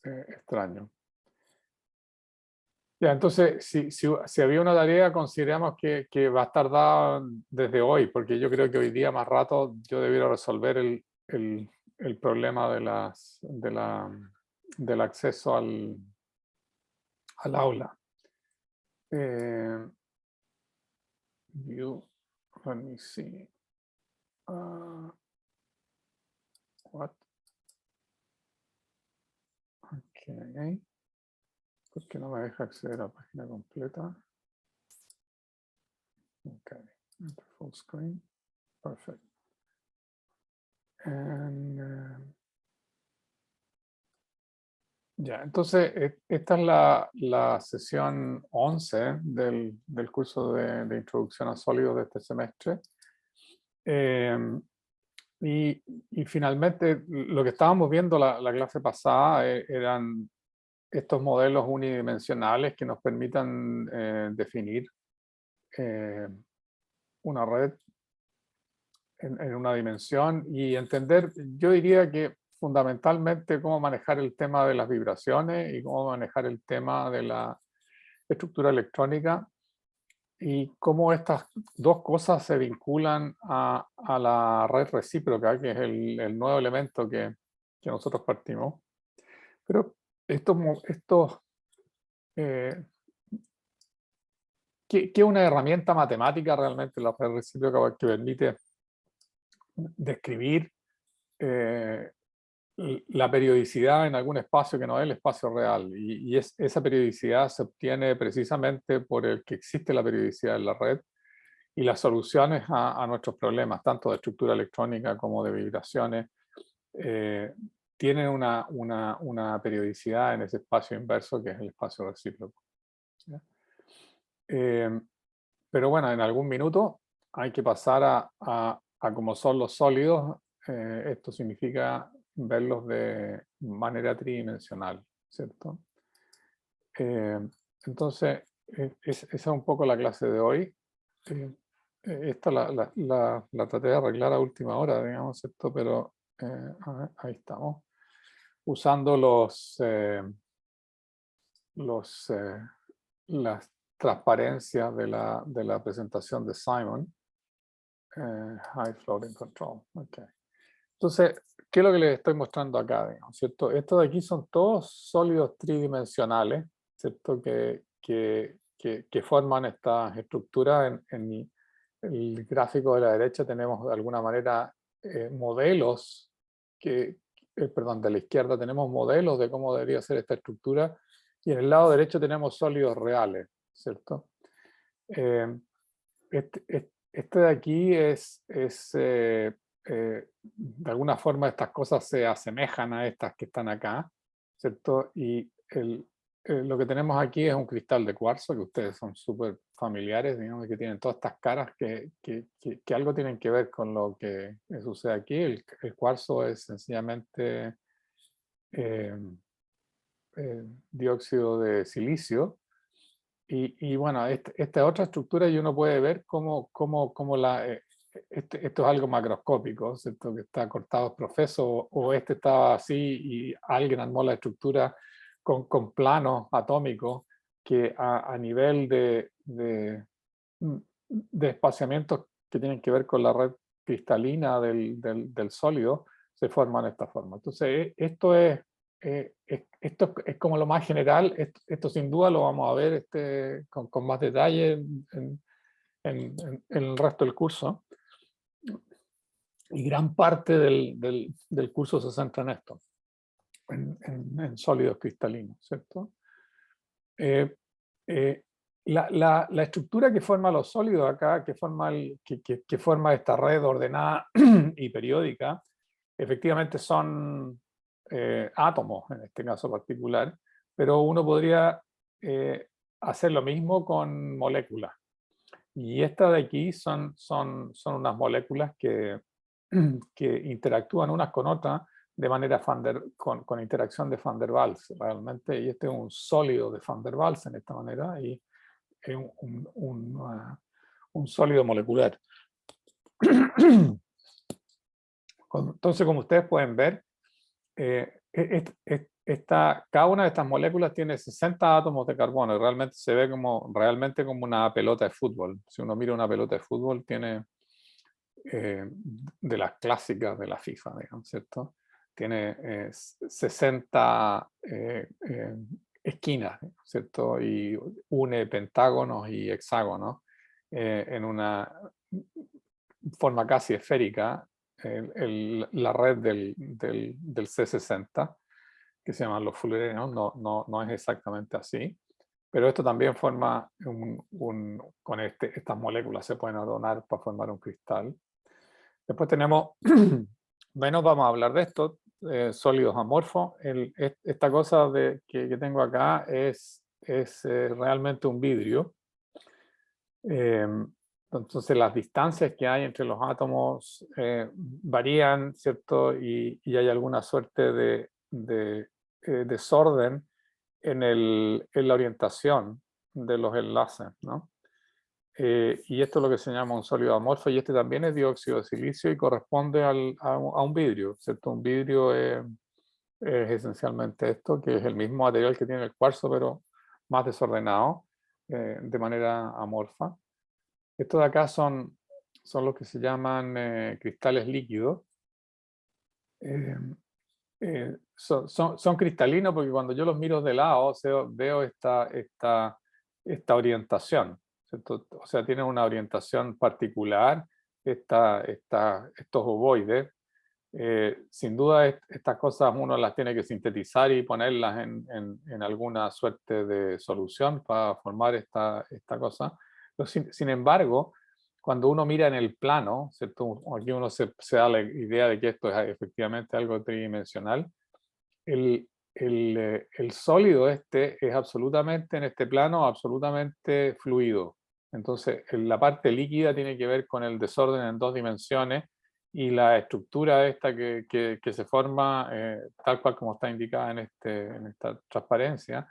extraño. Ya, entonces, si había una tarea, consideramos que va a estar dada desde hoy, porque yo creo que hoy día, más rato, yo debiera resolver el problema del acceso al aula. View, let me see. What? Ok. ¿Por qué no me deja acceder a la página completa? Ok. Enter full screen. Perfect. Ya, entonces esta es la sesión 11 del curso de Introducción a Sólidos de este semestre. Y finalmente lo que estábamos viendo la clase pasada eran estos modelos unidimensionales que nos permitan definir una red en una dimensión y entender, yo diría que fundamentalmente cómo manejar el tema de las vibraciones y cómo manejar el tema de la estructura electrónica y cómo estas dos cosas se vinculan a la red recíproca, que es el nuevo elemento que nosotros partimos. Pero ¿qué es una herramienta matemática realmente la red recíproca que permite describir la periodicidad en algún espacio que no es el espacio real? Y esa periodicidad se obtiene precisamente por el que existe la periodicidad en la red y las soluciones a nuestros problemas, tanto de estructura electrónica como de vibraciones, tienen una periodicidad en ese espacio inverso que es el espacio recíproco. Pero bueno, en algún minuto hay que pasar a cómo son los sólidos. Esto significa verlos de manera tridimensional, ¿cierto? Entonces, esa es un poco la clase de hoy. Esta la traté de arreglar a última hora, digamos, ¿cierto? Pero a ver, ahí estamos. Usando las transparencias de la presentación de Simon. High Floating Control. Okay. Entonces, ¿qué es lo que les estoy mostrando acá? Digamos, ¿cierto? Estos de aquí son todos sólidos tridimensionales, ¿cierto? Que forman estas estructuras. En el gráfico de la derecha tenemos de alguna manera modelos perdón, de la izquierda tenemos modelos de cómo debería ser esta estructura y en el lado derecho tenemos sólidos reales, ¿cierto? Este de aquí de alguna forma estas cosas se asemejan a estas que están acá, ¿cierto? Y lo que tenemos aquí es un cristal de cuarzo, que ustedes son súper familiares, digamos, que tienen todas estas caras que algo tienen que ver con lo que sucede aquí. El cuarzo es sencillamente dióxido de silicio. Y bueno, esta otra estructura y uno puede ver cómo esto es algo macroscópico, ¿cierto? Que está cortado profeso, o este estaba así y alguien armó la estructura con planos atómicos que a nivel de espaciamientos que tienen que ver con la red cristalina del sólido, se forman de esta forma. Entonces, esto es como lo más general. Esto sin duda lo vamos a ver con más detalle en el resto del curso. Y gran parte del curso se centra en esto, en sólidos cristalinos, ¿cierto? La estructura que forma los sólidos acá, que forma esta red ordenada y periódica, efectivamente son átomos, en este caso particular, pero uno podría hacer lo mismo con moléculas. Y estas de aquí son unas moléculas que interactúan unas con otras de manera con interacción de Van der Waals, realmente. Y este es un sólido de Van der Waals en esta manera, y es un sólido molecular. Entonces, como ustedes pueden ver, cada una de estas moléculas tiene 60 átomos de carbono y realmente se ve realmente como una pelota de fútbol. Si uno mira una pelota de fútbol, tiene de las clásicas de la FIFA, digamos, ¿cierto? Tiene 60 esquinas, ¿cierto? Y une pentágonos y hexágonos en una forma casi esférica, la red del C60, que se llaman los fullerenos, no es exactamente así, pero esto también forma con estas moléculas se pueden adornar para formar un cristal. Después tenemos, menos vamos a hablar de esto, sólidos amorfos. Esta cosa que tengo acá es realmente un vidrio. Entonces las distancias que hay entre los átomos varían, ¿cierto? Y hay alguna suerte de desorden en la orientación de los enlaces, ¿no? Y esto es lo que se llama un sólido amorfo, y este también es dióxido de silicio y corresponde a un vidrio, ¿cierto? Un vidrio es esencialmente esto, que es el mismo material que tiene el cuarzo, pero más desordenado, de manera amorfa. Estos de acá son los que se llaman cristales líquidos. Son cristalinos porque cuando yo los miro de lado veo esta orientación, ¿cierto? O sea, tienen una orientación particular estos ovoides. Sin duda estas cosas uno las tiene que sintetizar y ponerlas en alguna suerte de solución para formar esta cosa. Pero sin embargo, cuando uno mira en el plano, ¿cierto? Aquí uno se da la idea de que esto es efectivamente algo tridimensional. El sólido es absolutamente, en este plano, absolutamente fluido. Entonces, la parte líquida tiene que ver con el desorden en 2 dimensiones y la estructura esta que se forma, tal cual como está indicada en esta transparencia,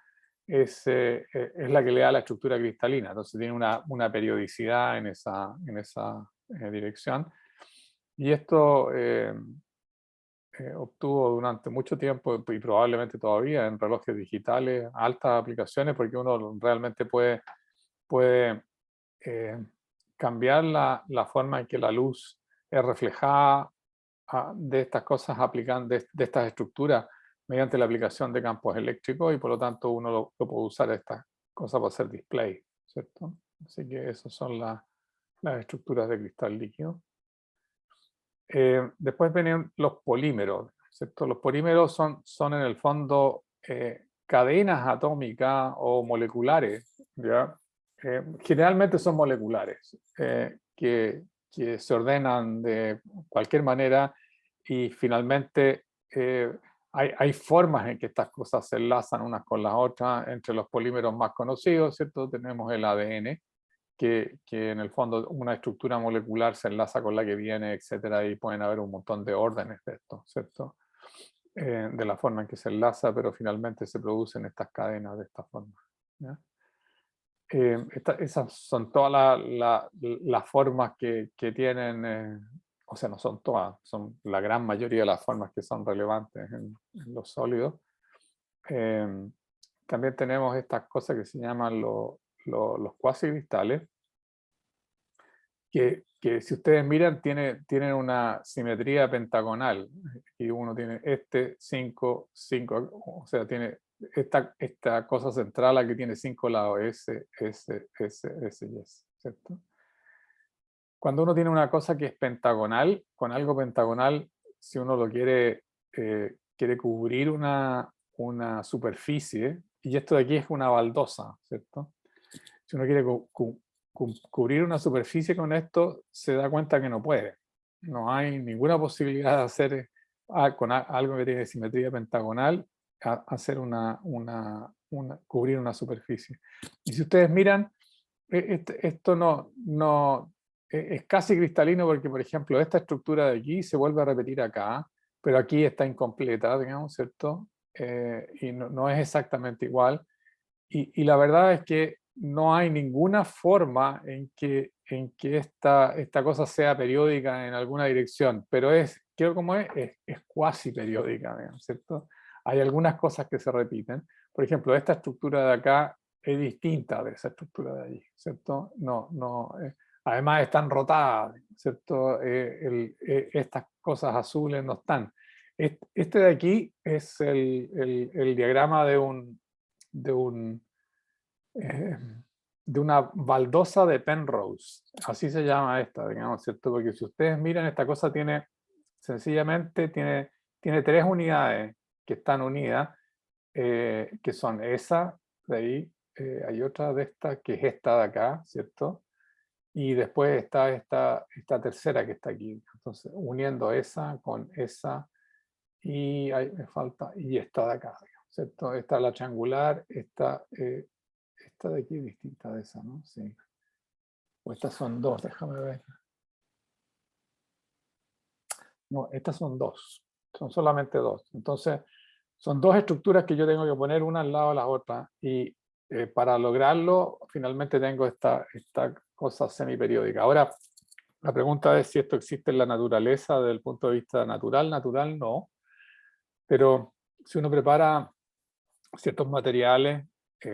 es la que le da la estructura cristalina. Entonces tiene una periodicidad en esa dirección. Y esto obtuvo durante mucho tiempo y probablemente todavía en relojes digitales altas aplicaciones, porque uno realmente puede eh, cambiar la forma en que la luz es reflejada de estas cosas, aplicando de estas estructuras mediante la aplicación de campos eléctricos, y por lo tanto uno lo puede usar estas cosas para hacer display, ¿cierto? Así que esas son las estructuras de cristal líquido. Después vienen los polímeros, ¿cierto? Los polímeros son en el fondo cadenas atómicas o moleculares, ¿ya? Generalmente son moleculares, que se ordenan de cualquier manera y finalmente hay formas en que estas cosas se enlazan unas con las otras. Entre los polímeros más conocidos, ¿cierto? Tenemos el ADN, que en el fondo una estructura molecular se enlaza con la que viene, etcétera, y pueden haber un montón de órdenes de esto, ¿cierto? De la forma en que se enlaza, pero finalmente se producen estas cadenas de esta forma, ¿ya? Esas son todas las formas que tienen, o sea, no son todas, son la gran mayoría de las formas que son relevantes en los sólidos. También tenemos estas cosas que se llaman los cuasicristales, que si ustedes miran tienen una simetría pentagonal, y uno tiene 5, o sea, tiene esta cosa central aquí tiene 5 lados, S, S, S, S y S, ¿cierto? Cuando uno tiene una cosa que es pentagonal, con algo pentagonal, si uno lo quiere cubrir una superficie, y esto de aquí es una baldosa, ¿cierto? Si uno quiere cubrir una superficie con esto, se da cuenta que no puede. No hay ninguna posibilidad de hacer con algo que tiene simetría pentagonal, hacer cubrir una superficie. Y si ustedes miran, esto es casi cristalino, porque por ejemplo esta estructura de aquí se vuelve a repetir acá, pero aquí está incompleta, digamos, ¿cierto? Y no es exactamente igual. Y la verdad es que no hay ninguna forma en que esta cosa sea periódica en alguna dirección, pero creo como es cuasi periódica, ¿cierto? hay algunas cosas que se repiten. Por ejemplo, esta estructura de acá es distinta de esa estructura de allí, ¿cierto? Además están rotadas, ¿cierto? Estas cosas azules no están. Este de aquí es el diagrama de una baldosa de Penrose, así se llama esta, digamos, ¿cierto? Porque si ustedes miran, esta cosa sencillamente tiene tres unidades que están unidas, que son esa de ahí, hay otra de estas que es esta de acá, ¿cierto? Y después está esta tercera que está aquí. Entonces, uniendo esa con esa, y ahí me falta, y esta de acá, ¿cierto? Esta es la triangular, esta de aquí es distinta de esa, ¿no? Sí. O estas son dos, déjame ver. No, estas son dos, son solamente dos. Entonces, son dos estructuras que yo tengo que poner una al lado de la otra, y para lograrlo, finalmente tengo esta cosa semiperiódica. Ahora, la pregunta es si esto existe en la naturaleza desde el punto de vista natural. Natural no, pero si uno prepara ciertos materiales,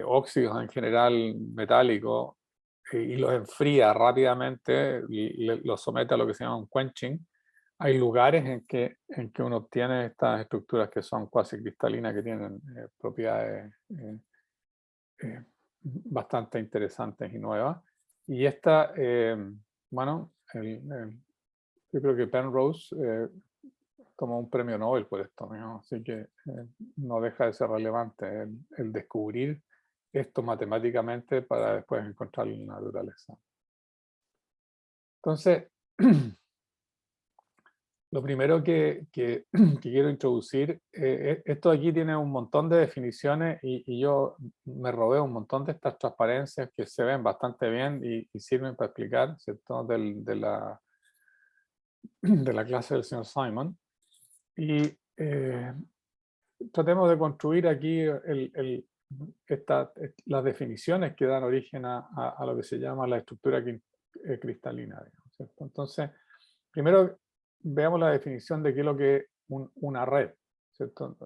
óxidos en general metálicos, y los enfría rápidamente y los somete a lo que se llama un quenching, hay lugares en que uno obtiene estas estructuras que son cuasi cristalinas, que tienen propiedades bastante interesantes y nuevas. Y esta, bueno, yo creo que Penrose tomó un premio Nobel por esto, ¿no? Así que no deja de ser relevante el descubrir esto matemáticamente para después encontrarlo en la naturaleza. Entonces, lo primero que quiero introducir, esto aquí tiene un montón de definiciones y yo me robé un montón de estas transparencias que se ven bastante bien y sirven para explicar, ¿cierto? de la clase del señor Simon. Y tratemos de construir aquí las definiciones que dan origen a lo que se llama la estructura cristalina, ¿cierto? Entonces, primero veamos la definición de qué es lo que es una red, ¿cierto?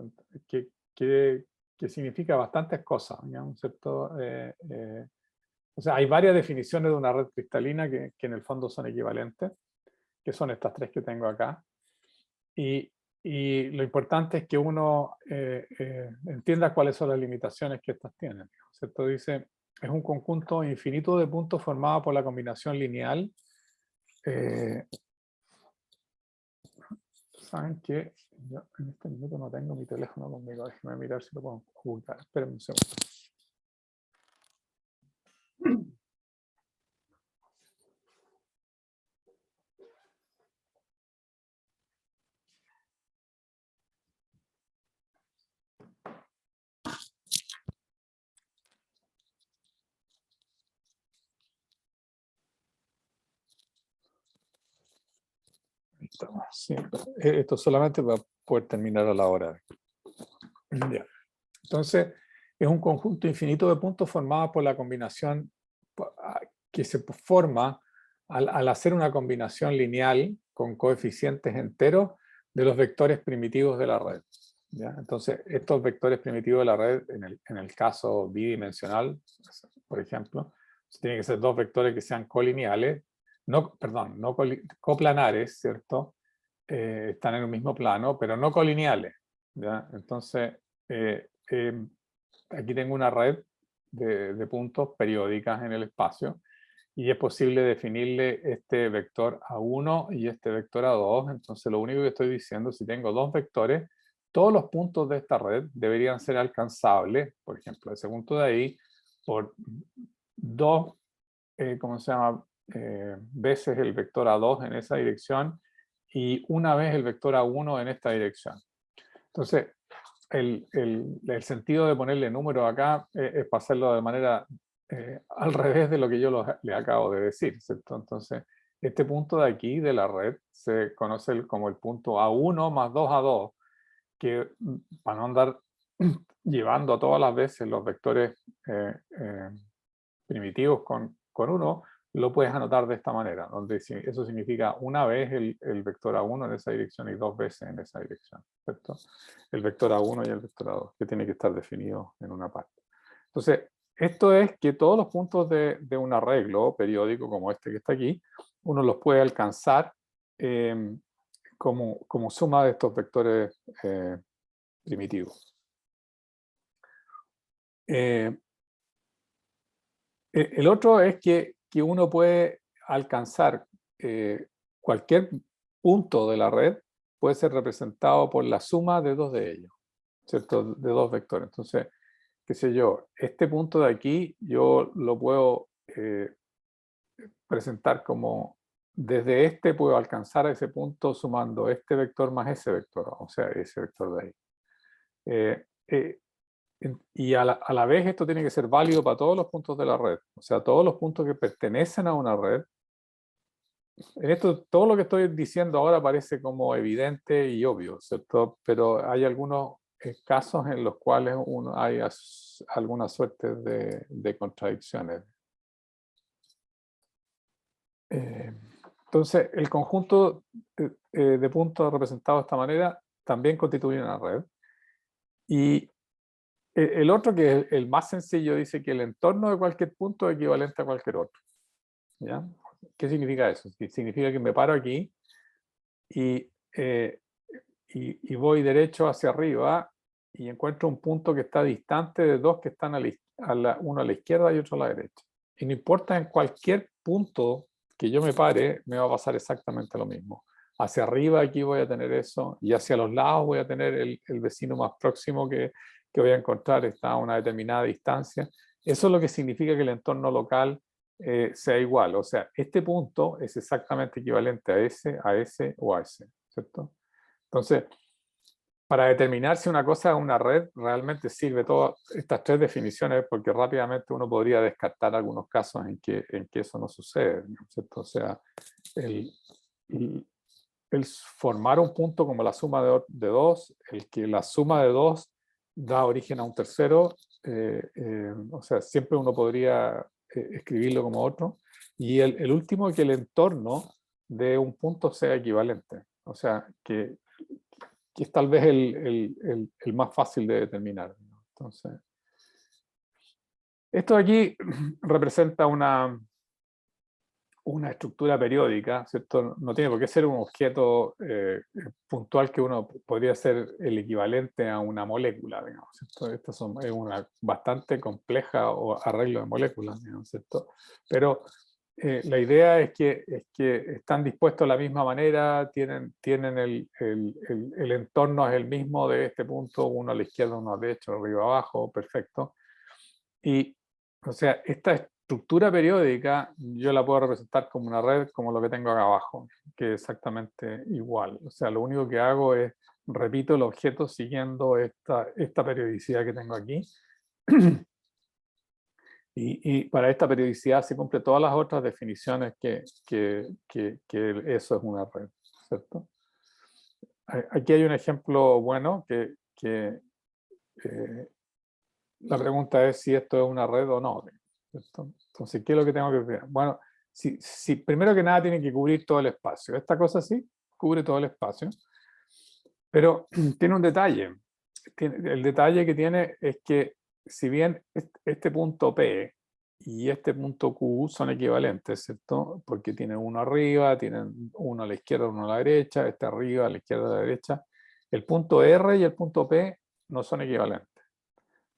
Que significa bastantes cosas, ¿cierto? O sea, hay varias definiciones de una red cristalina que en el fondo son equivalentes, que son estas tres que tengo acá. Y lo importante es que uno entienda cuáles son las limitaciones que estas tienen, ¿cierto? Dice, es un conjunto infinito de puntos formado por la combinación lineal. Saben que yo en este minuto no tengo mi teléfono conmigo, déjenme mirar si lo puedo ocultar. Esperen un segundo. Sí, esto solamente para poder terminar a la hora. Ya. Entonces, es un conjunto infinito de puntos formados por la combinación que se forma al hacer una combinación lineal con coeficientes enteros de los vectores primitivos de la red. ¿Ya? Entonces, estos vectores primitivos de la red, en el caso bidimensional, por ejemplo, tienen que ser dos vectores que sean colineales, no coplanares, ¿cierto? Están en un mismo plano, pero no colineales. ¿Ya? Entonces, aquí tengo una red de puntos periódicas en el espacio y es posible definirle este vector A1 y este vector A2. Entonces, lo único que estoy diciendo, si tengo dos vectores, todos los puntos de esta red deberían ser alcanzables, por ejemplo, ese punto de ahí, por dos, ¿cómo se llama? Veces el vector A2 en esa dirección y una vez el vector A1 en esta dirección. Entonces, el sentido de ponerle números acá es para hacerlo de manera al revés de lo que yo le acabo de decir, ¿cierto? Entonces, este punto de aquí de la red se conoce como el punto A1 más 2A2, que para no andar llevando todas las veces los vectores primitivos con 1, lo puedes anotar de esta manera, donde eso significa una vez el vector A1 en esa dirección y dos veces en esa dirección, ¿cierto? El vector A1 y el vector A2, que tiene que estar definido en una parte. Entonces, esto es que todos los puntos de un arreglo periódico como este que está aquí, uno los puede alcanzar como suma de estos vectores primitivos. El otro es que uno puede alcanzar cualquier punto de la red, puede ser representado por la suma de dos de ellos, ¿cierto? De dos vectores. Entonces, qué sé yo, este punto de aquí yo lo puedo presentar como, desde este puedo alcanzar a ese punto sumando este vector más ese vector, o sea, ese vector de ahí. Y a la vez esto tiene que ser válido para todos los puntos de la red, o sea, todos los puntos que pertenecen a una red. En esto, todo lo que estoy diciendo ahora parece como evidente y obvio, ¿cierto? Pero hay algunos casos en los cuales hay alguna suerte de contradicciones. Entonces, el conjunto de puntos representados de esta manera también constituye una red. Y el otro, que es el más sencillo, dice que el entorno de cualquier punto es equivalente a cualquier otro. ¿Ya? ¿Qué significa eso? Significa que me paro aquí y voy derecho hacia arriba y encuentro un punto que está distante de dos que están uno a la izquierda y otro a la derecha. Y no importa en cualquier punto que yo me pare, me va a pasar exactamente lo mismo. Hacia arriba aquí voy a tener eso y hacia los lados voy a tener el vecino más próximo que voy a encontrar, está a una determinada distancia. Eso es lo que significa que el entorno local sea igual. O sea, este punto es exactamente equivalente a ese o a ese, ¿cierto? Entonces, para determinar si una cosa es una red, realmente sirve todas estas tres definiciones, porque rápidamente uno podría descartar algunos casos en que eso no sucede, ¿cierto? O sea, el formar un punto como la suma de dos, el que la suma de dos da origen a un tercero, o sea, siempre uno podría escribirlo como otro, y el último, que el entorno de un punto sea equivalente, o sea, que es tal vez el más fácil de determinar, ¿no? Entonces, esto de aquí representa una estructura periódica, ¿cierto? No tiene por qué ser un objeto puntual que uno podría ser el equivalente a una molécula, digamos, ¿cierto? Estas es una bastante compleja arreglo de moléculas, digamos, ¿cierto? Pero la idea es que están dispuestos de la misma manera, tienen el entorno es el mismo de este punto, uno a la izquierda, uno a la derecha, arriba, abajo, perfecto. Y, o sea, esta estructura periódica yo la puedo representar como una red, como lo que tengo acá abajo, que es exactamente igual. O sea, lo único que hago es repito el objeto siguiendo esta periodicidad que tengo aquí. Y para esta periodicidad se cumple todas las otras definiciones que eso es una red, ¿cierto? Aquí hay un ejemplo bueno que la pregunta es si esto es una red o no, ¿cierto? Entonces, ¿qué es lo que tengo que ver? Bueno, si primero que nada tiene que cubrir todo el espacio. Esta cosa sí cubre todo el espacio, pero tiene un detalle. El detalle que tiene es que si bien este punto P y este punto Q son equivalentes, ¿cierto? Porque tienen uno arriba, tienen uno a la izquierda, uno a la derecha, este arriba, a la izquierda, a la derecha. El punto R y el punto P no son equivalentes.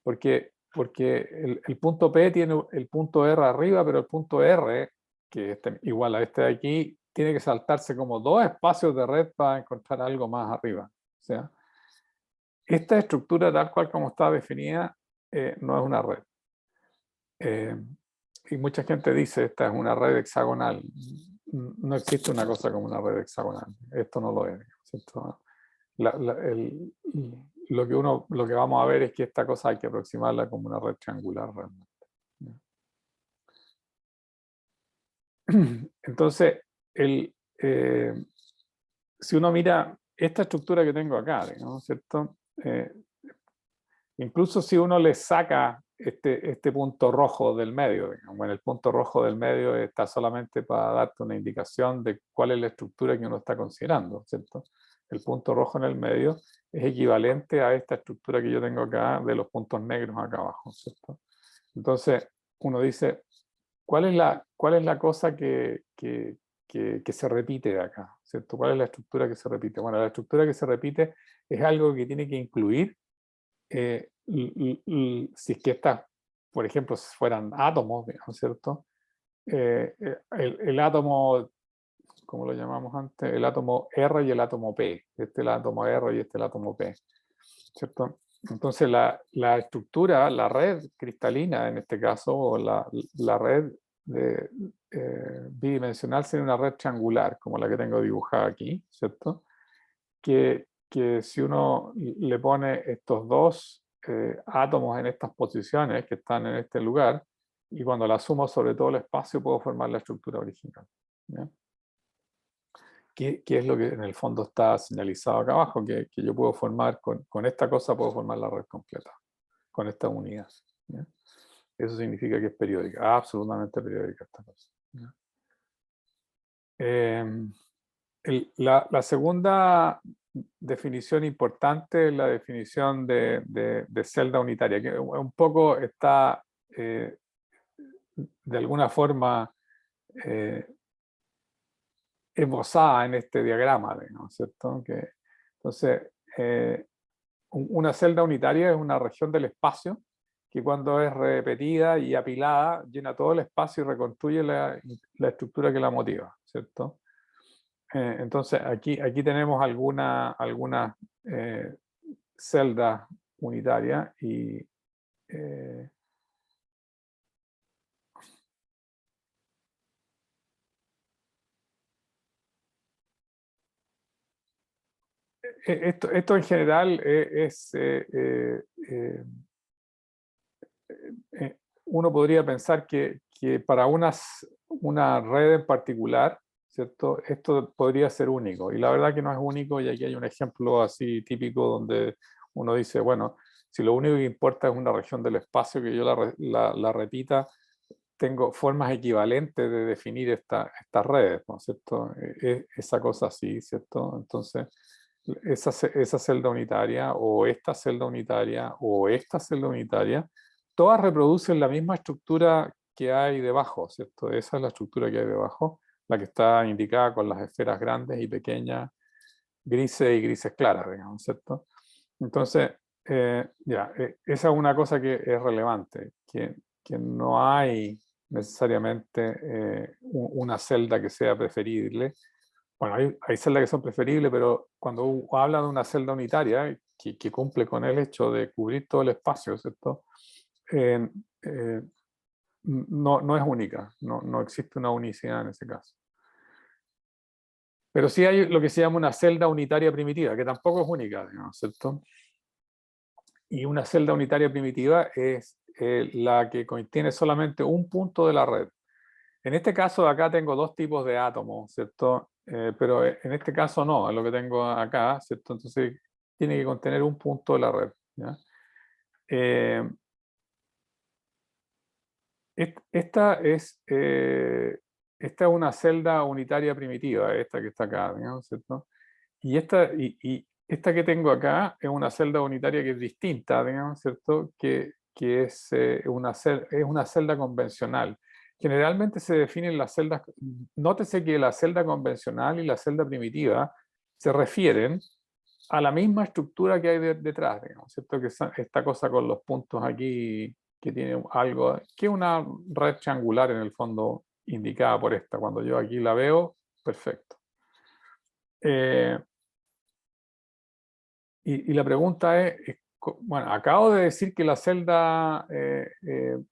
Porque el punto P tiene el punto R arriba, pero el punto R, que es igual a este de aquí, tiene que saltarse como dos espacios de red para encontrar algo más arriba. O sea, esta estructura tal cual como está definida no es una red. Y mucha gente dice esta es una red hexagonal. No existe una cosa como una red hexagonal. Esto no lo es, ¿cierto? Lo que vamos a ver es que esta cosa hay que aproximarla como una red triangular realmente. Entonces, si uno mira esta estructura que tengo acá, ¿no? ¿Cierto? Incluso si uno le saca este punto rojo del medio. Digamos. Bueno, el punto rojo del medio está solamente para darte una indicación de cuál es la estructura que uno está considerando, ¿cierto? El punto rojo en el medio es equivalente a esta estructura que yo tengo acá de los puntos negros acá abajo, ¿cierto? Entonces, uno dice, ¿cuál es la cosa que se repite de acá? ¿Cierto? ¿Cuál es la estructura que se repite? Bueno, la estructura que se repite es algo que tiene que incluir, si es que estas, por ejemplo, si fueran átomos, ¿no es cierto? El átomo, como lo llamamos antes, el átomo R y el átomo P. Este es el átomo R y este es el átomo P, ¿cierto? Entonces la estructura, la red cristalina en este caso, o la red bidimensional sería una red triangular, como la que tengo dibujada aquí, ¿cierto? Que si uno le pone estos dos átomos en estas posiciones que están en este lugar, y cuando la sumo sobre todo el espacio, puedo formar la estructura original. ¿Ya? ¿Qué es lo que en el fondo está señalizado acá abajo? Que yo puedo formar, con esta cosa puedo formar la red completa, con esta unidad. ¿Ya? Eso significa que es periódica, absolutamente periódica esta cosa. ¿Ya? La segunda definición importante es la definición de celda unitaria, que un poco está de alguna forma esbozada en este diagrama, ¿no es cierto? Entonces, una celda unitaria es una región del espacio que cuando es repetida y apilada llena todo el espacio y reconstruye la estructura que la motiva, ¿cierto? Entonces, aquí tenemos algunas celdas unitarias y esto en general uno podría pensar que para una red en particular, ¿cierto? Esto podría ser único. Y la verdad que no es único, y aquí hay un ejemplo así típico donde uno dice, bueno, si lo único que importa es una región del espacio que yo la repita, tengo formas equivalentes de definir estas redes, ¿no es cierto? Esa cosa así, ¿cierto? Entonces, esa celda unitaria, o esta celda unitaria, o esta celda unitaria, todas reproducen la misma estructura que hay debajo, ¿cierto? Esa es la estructura que hay debajo, la que está indicada con las esferas grandes y pequeñas, grises y grises claras, digamos, ¿cierto? Entonces, esa es una cosa que es relevante, que no hay necesariamente una celda que sea preferible. Bueno, hay celdas que son preferibles, pero cuando uno habla de una celda unitaria que cumple con el hecho de cubrir todo el espacio, ¿cierto? No es única, no existe una unicidad en ese caso. Pero sí hay lo que se llama una celda unitaria primitiva, que tampoco es única, digamos, ¿cierto? Y una celda unitaria primitiva es la que contiene solamente un punto de la red. En este caso, acá tengo dos tipos de átomos, ¿cierto? Pero en este caso no, es lo que tengo acá, ¿cierto? Entonces tiene que contener un punto de la red. ¿Ya? Esta es una celda unitaria primitiva, esta que está acá, digamos, ¿cierto? Y esta que tengo acá es una celda unitaria que es distinta, digamos, ¿cierto? Que es una celda convencional. Generalmente se definen las celdas, nótese que la celda convencional y la celda primitiva se refieren a la misma estructura que hay detrás, digamos, ¿cierto? Que esta cosa con los puntos aquí, que tiene algo, que es una red triangular en el fondo indicada por esta. Cuando yo aquí la veo, perfecto. Y la pregunta es, bueno, acabo de decir que la celda,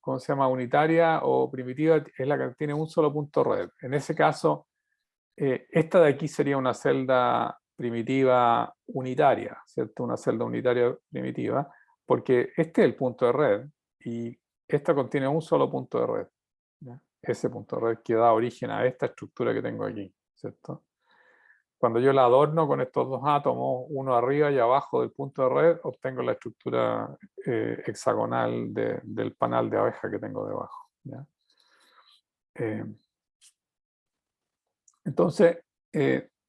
¿cómo se llama? Unitaria o primitiva es la que tiene un solo punto red. En ese caso, esta de aquí sería una celda primitiva unitaria, ¿cierto? Una celda unitaria primitiva, porque este es el punto de red y esta contiene un solo punto de red. ¿Ya? Ese punto de red que da origen a esta estructura que tengo aquí, ¿cierto? cuando yo la adorno con estos dos átomos, uno arriba y abajo del punto de red, obtengo la estructura hexagonal del panal de abeja que tengo debajo, ¿ya? Entonces,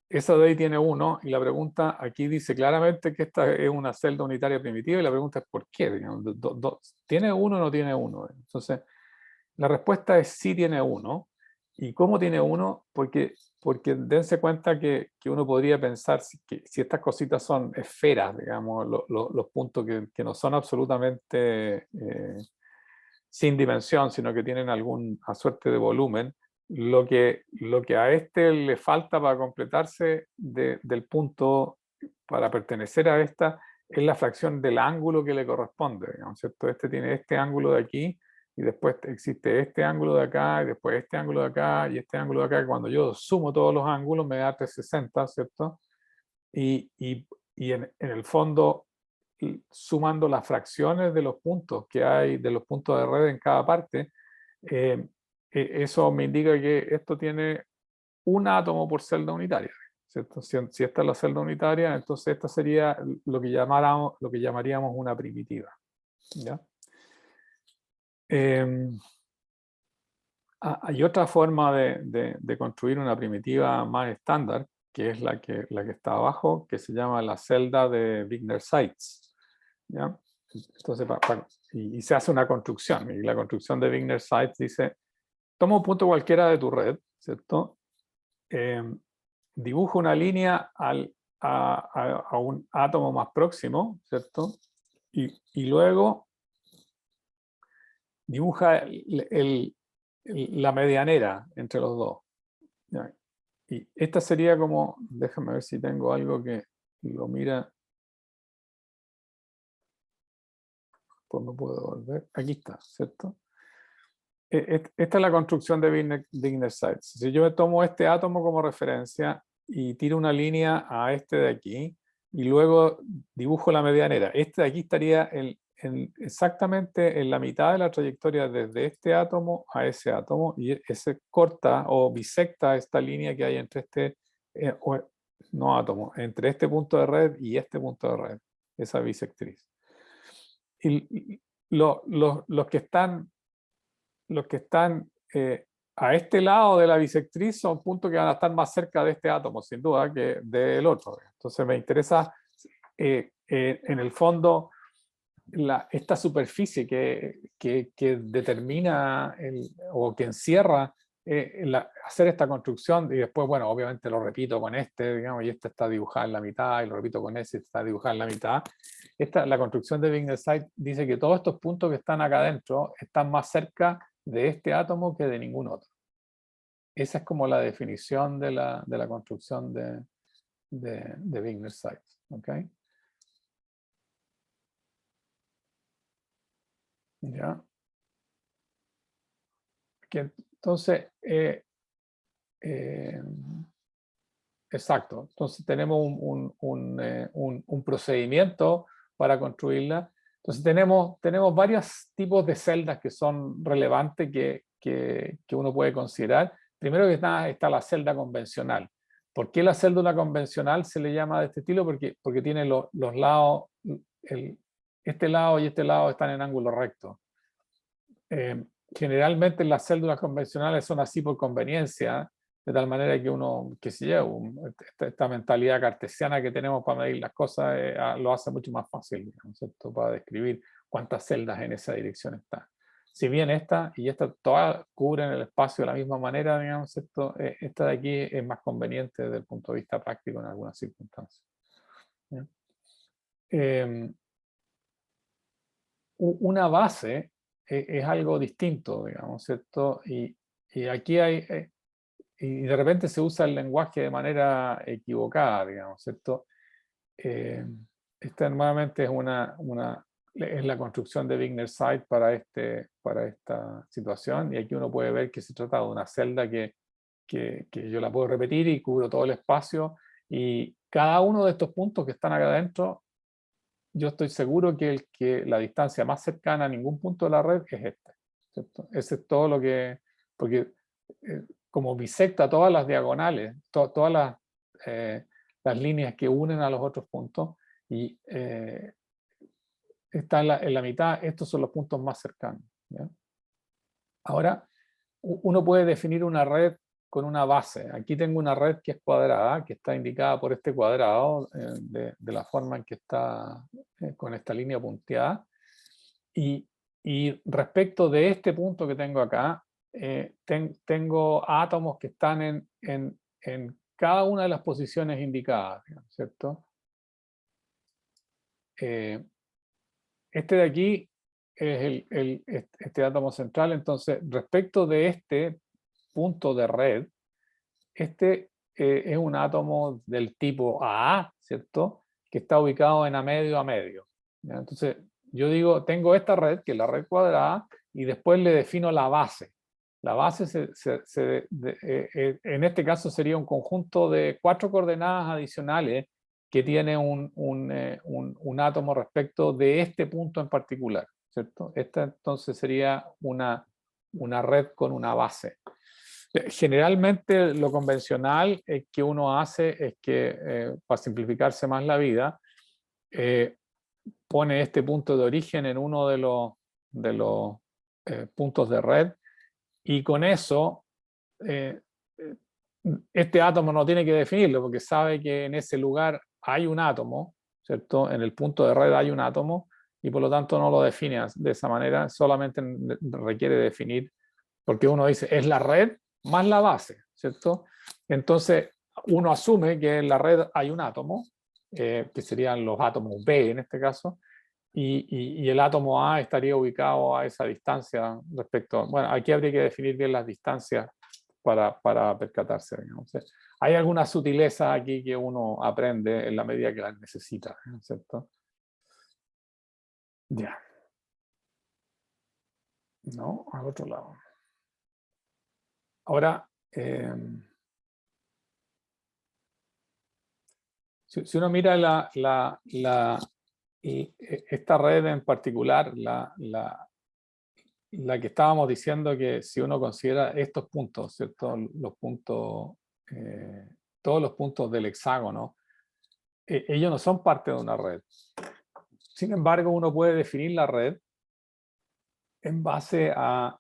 esa de ahí tiene 1, y la pregunta aquí dice claramente que esta es una celda unitaria primitiva, y la pregunta es ¿por qué? Digamos, ¿tiene 1 o no tiene 1? Entonces, la respuesta es sí tiene 1. ¿Y cómo tiene 1? Porque dense cuenta que uno podría pensar que si estas cositas son esferas, digamos, los puntos que no son absolutamente sin dimensión, sino que tienen alguna suerte de volumen, lo que a este le falta para completarse del punto, para pertenecer a esta, es la fracción del ángulo que le corresponde, digamos, ¿cierto? Este tiene este ángulo de aquí, y después existe este ángulo de acá, y después este ángulo de acá, y este ángulo de acá, que cuando yo sumo todos los ángulos me da 360, ¿cierto? Y en el fondo, sumando las fracciones de los puntos que hay, de los puntos de red en cada parte, eso me indica que esto tiene un átomo por celda unitaria, ¿cierto? Si esta es la celda unitaria, entonces esta sería lo que llamaríamos una primitiva, ¿ya? Hay otra forma de construir una primitiva más estándar, que es la que está abajo, que se llama la celda de Wigner-Seitz, ¿ya? Entonces, y se hace una construcción, y la construcción de Wigner-Seitz dice: toma un punto cualquiera de tu red, ¿cierto? Dibuja una línea a un átomo más próximo, ¿cierto? Y luego dibuja la medianera entre los dos, ¿ya? Y esta sería como, déjame ver si tengo algo que lo mira. Pues no puedo volver. Aquí está, ¿cierto? Esta es la construcción de Wigner-Seitz. Si yo tomo este átomo como referencia y tiro una línea a este de aquí, y luego dibujo la medianera, este de aquí estaría exactamente en la mitad de la trayectoria desde este átomo a ese átomo, y ese corta o bisecta esta línea que hay entre no átomo, entre este punto de red y este punto de red, esa bisectriz. Y los que están a este lado de la bisectriz son puntos que van a estar más cerca de este átomo, sin duda, que del otro. Entonces me interesa, en el fondo, esta superficie que determina o que encierra hacer esta construcción, y después, bueno, obviamente lo repito con este, digamos, y este está dibujado en la mitad, y lo repito con ese, está dibujado en la mitad. La construcción de Wigner-Seitz dice que todos estos puntos que están acá adentro están más cerca de este átomo que de ningún otro. Esa es como la definición de la construcción de Wigner-Seitz, ¿ok? ¿Ya? Entonces, exacto. Entonces tenemos un procedimiento para construirla. Entonces tenemos varios tipos de celdas que son relevantes que uno puede considerar. Primero que nada está la celda convencional. ¿Por qué la celda convencional se le llama de este estilo? Porque tiene los lados, este lado y este lado están en ángulo recto. Generalmente las células convencionales son así por conveniencia, de tal manera que uno, qué sé yo, esta mentalidad cartesiana que tenemos para medir las cosas lo hace mucho más fácil, digamos, ¿cierto? Para describir cuántas celdas en esa dirección están. Si bien esta y esta todas cubren el espacio de la misma manera, digamos, ¿cierto? Esta de aquí es más conveniente desde el punto de vista práctico en algunas circunstancias. Una base es algo distinto, digamos, ¿cierto? Y aquí y de repente se usa el lenguaje de manera equivocada, digamos, ¿cierto? Esta nuevamente es la construcción de Wigner-Seitz para esta situación, y aquí uno puede ver que se trata de una celda que yo la puedo repetir y cubro todo el espacio, y cada uno de estos puntos que están acá adentro, yo estoy seguro que la distancia más cercana a ningún punto de la red es este, ¿cierto? Ese es todo lo que, porque como bisecta todas las diagonales, todas las las líneas que unen a los otros puntos, y está en la mitad, estos son los puntos más cercanos, ¿ya? Ahora, uno puede definir una red con una base. Aquí tengo una red que es cuadrada, que está indicada por este cuadrado, de la forma en que está con esta línea punteada. Y respecto de este punto que tengo acá, tengo átomos que están en cada una de las posiciones indicadas, ¿cierto? Este de aquí es este átomo central. Entonces, respecto de este punto de red, este es un átomo del tipo AA, ¿cierto? Que está ubicado en a medio, ¿ya? Entonces, yo digo, tengo esta red, que es la red cuadrada, y después le defino la base. La base en este caso sería un conjunto de 4 coordenadas adicionales que tiene un átomo respecto de este punto en particular, ¿cierto? Esta entonces sería una red con una base. Generalmente lo convencional que uno hace es que, para simplificarse más la vida, pone este punto de origen en uno de los puntos de red, y con eso este átomo no tiene que definirlo, porque sabe que en ese lugar hay un átomo, ¿cierto? En el punto de red hay un átomo, y por lo tanto no lo define de esa manera, solamente requiere definir, porque uno dice, es la red más la base, ¿cierto? Entonces, uno asume que en la red hay un átomo, que serían los átomos B en este caso, y el átomo A estaría ubicado a esa distancia respecto. Bueno, aquí habría que definir bien las distancias para percatarse, digamos. Hay alguna sutileza aquí que uno aprende en la medida que las necesita, ¿cierto? Ya. No, al otro lado. Ahora, si uno mira esta red en particular, la que estábamos diciendo, que si uno considera estos puntos, ¿cierto? Los puntos, todos los puntos del hexágono, ellos no son parte de una red. Sin embargo, uno puede definir la red en base a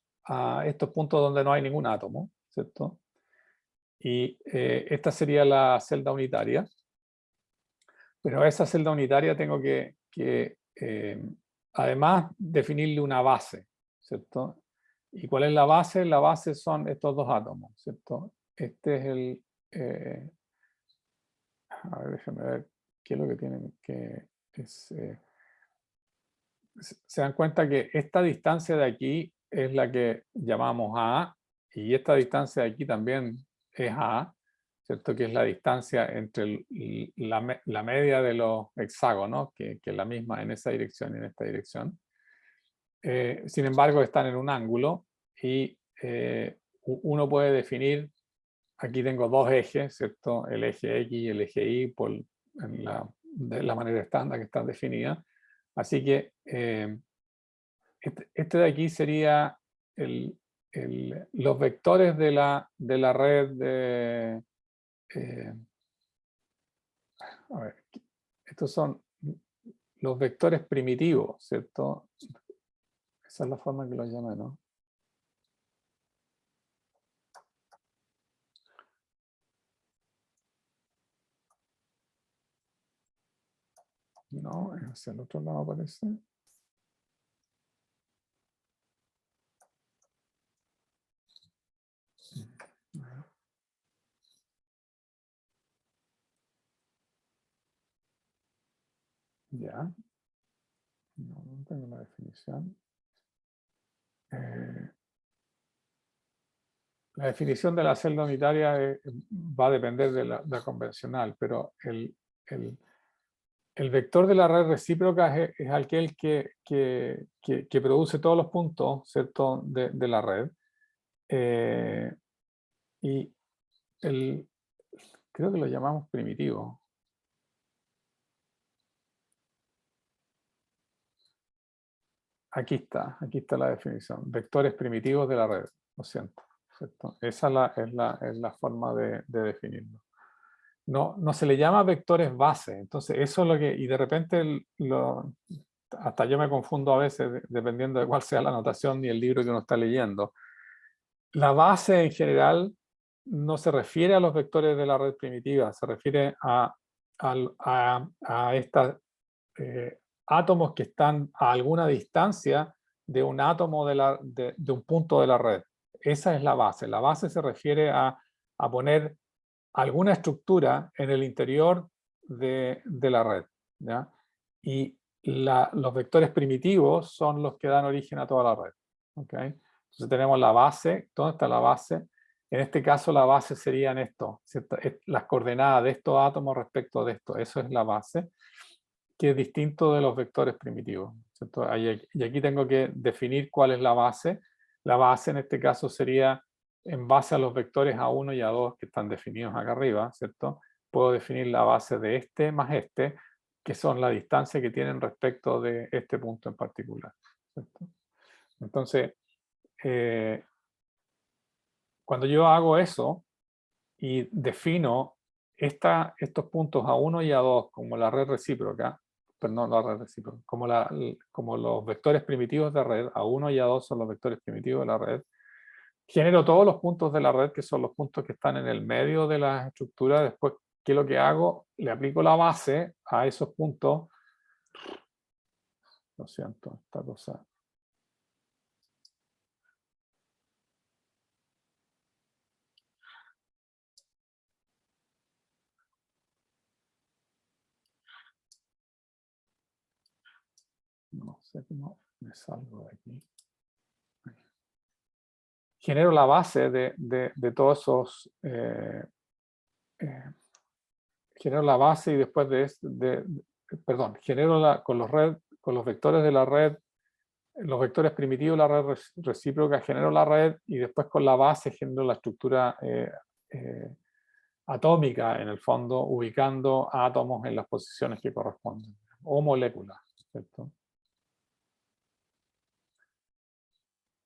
estos puntos donde no hay ningún átomo, ¿cierto? Y esta sería la celda unitaria. Pero a esa celda unitaria tengo que además definirle una base, ¿cierto? ¿Y cuál es la base? La base son estos dos átomos, ¿cierto? Este es a ver, déjenme ver qué es lo que tienen que... se dan cuenta que esta distancia de aquí es la que llamamos A, y esta distancia de aquí también es A, ¿cierto? Que es la distancia entre la media de los hexágonos, que es la misma en esa dirección y en esta dirección. Sin embargo, están en un ángulo, y uno puede definir, aquí tengo dos ejes, ¿cierto? El eje X y el eje Y, de la manera estándar que están definidas. Así que este de aquí sería los vectores de la red de... a ver, estos son los vectores primitivos, ¿cierto? Esa es la forma que los llamé, ¿no? No, hacia el otro lado parece. Ya. No tengo la definición. La definición de la celda unitaria va a depender de la convencional, pero el vector de la red recíproca es aquel que produce todos los puntos, ¿cierto? de la red. Y creo que lo llamamos primitivo. Aquí está la definición. Vectores primitivos de la red, lo siento, ¿cierto? Esa es la forma de definirlo. no se le llama vectores base. Entonces, eso es lo que, y de repente hasta yo me confundo a veces dependiendo de cuál sea la notación y el libro que uno está leyendo. La base en general no se refiere a los vectores de la red primitiva, se refiere a estos átomos que están a alguna distancia de un átomo de un punto de la red. Esa es la base. La base se refiere a poner alguna estructura en el interior de la red, ¿ya? Y los vectores primitivos son los que dan origen a toda la red. ¿Okay? Entonces tenemos la base. ¿Dónde está la base? En este caso la base serían esto, ¿cierto? Las coordenadas de estos átomos respecto de esto. Eso es la base, que es distinto de los vectores primitivos, ¿cierto? Y aquí tengo que definir cuál es la base. La base en este caso sería en base a los vectores A1 y A2 que están definidos acá arriba, ¿cierto? Puedo definir la base de este más este, que son la distancia que tienen respecto de este punto en particular, ¿cierto? Entonces, cuando yo hago eso y defino estos puntos A1 y A2 como la red recíproca, pero no la red recíproca, como los vectores primitivos de red, A1 y A2 son los vectores primitivos de la red, genero todos los puntos de la red, que son los puntos que están en el medio de la estructura. Después, ¿qué es lo que hago? Le aplico la base a esos puntos. Lo siento, esta cosa. No sé cómo me salgo de aquí. Genero la base de todos esos... genero la base y después perdón, genero con los vectores de la red, los vectores primitivos de la red recíproca, genero la red y después con la base genero la estructura atómica, en el fondo, ubicando átomos en las posiciones que corresponden, o moléculas, ¿cierto?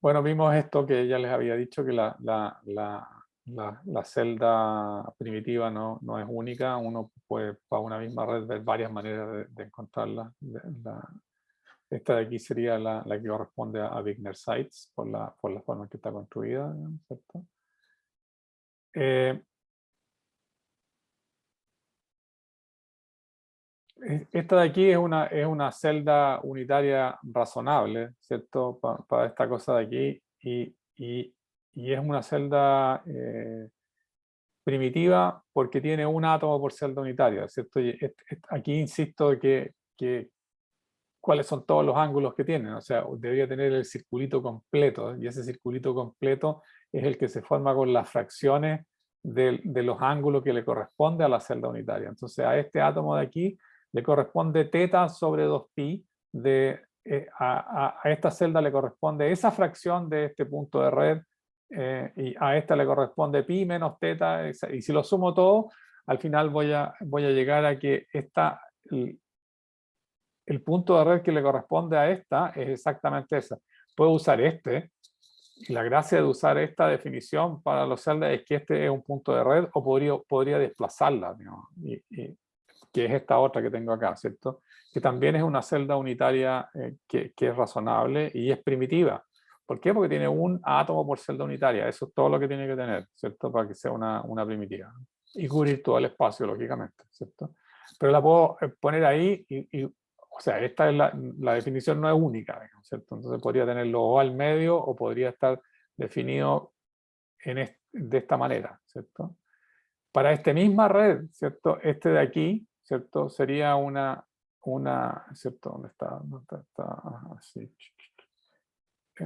Bueno, vimos esto que ya les había dicho, que la celda primitiva no es única. Uno puede, para una misma red, ver varias maneras de encontrarla. Esta de aquí sería la que corresponde a Wigner Sites, por la forma en que está construida, ¿cierto? Esta de aquí es una celda unitaria razonable, ¿cierto? Para esta cosa de aquí, y es una celda primitiva porque tiene un átomo por celda unitaria, ¿cierto? Y aquí insisto que cuáles son todos los ángulos que tienen, o sea, debería tener el circulito completo, y ese circulito completo es el que se forma con las fracciones de los ángulos que le corresponde a la celda unitaria. Entonces a este átomo de aquí le corresponde teta sobre 2pi, a esta celda le corresponde esa fracción de este punto de red, y a esta le corresponde pi menos teta, y si lo sumo todo, al final voy a llegar a que el punto de red que le corresponde a esta es exactamente esa. Puedo usar este, y la gracia de usar esta definición para los celdas es que este es un punto de red, o podría desplazarla, digamos, que es esta otra que tengo acá, ¿cierto? Que también es una celda unitaria que es razonable y es primitiva. ¿Por qué? Porque tiene un átomo por celda unitaria. Eso es todo lo que tiene que tener, ¿cierto? Para que sea una primitiva. Y cubrir todo el espacio, lógicamente, ¿cierto? Pero la puedo poner ahí o sea, esta es la definición no es única, digamos, ¿cierto? Entonces podría tenerlo o al medio o podría estar definido de esta manera, ¿cierto? Para esta misma red, ¿cierto? Este de aquí, ¿cierto? Sería ¿cierto? ¿Dónde está? Así.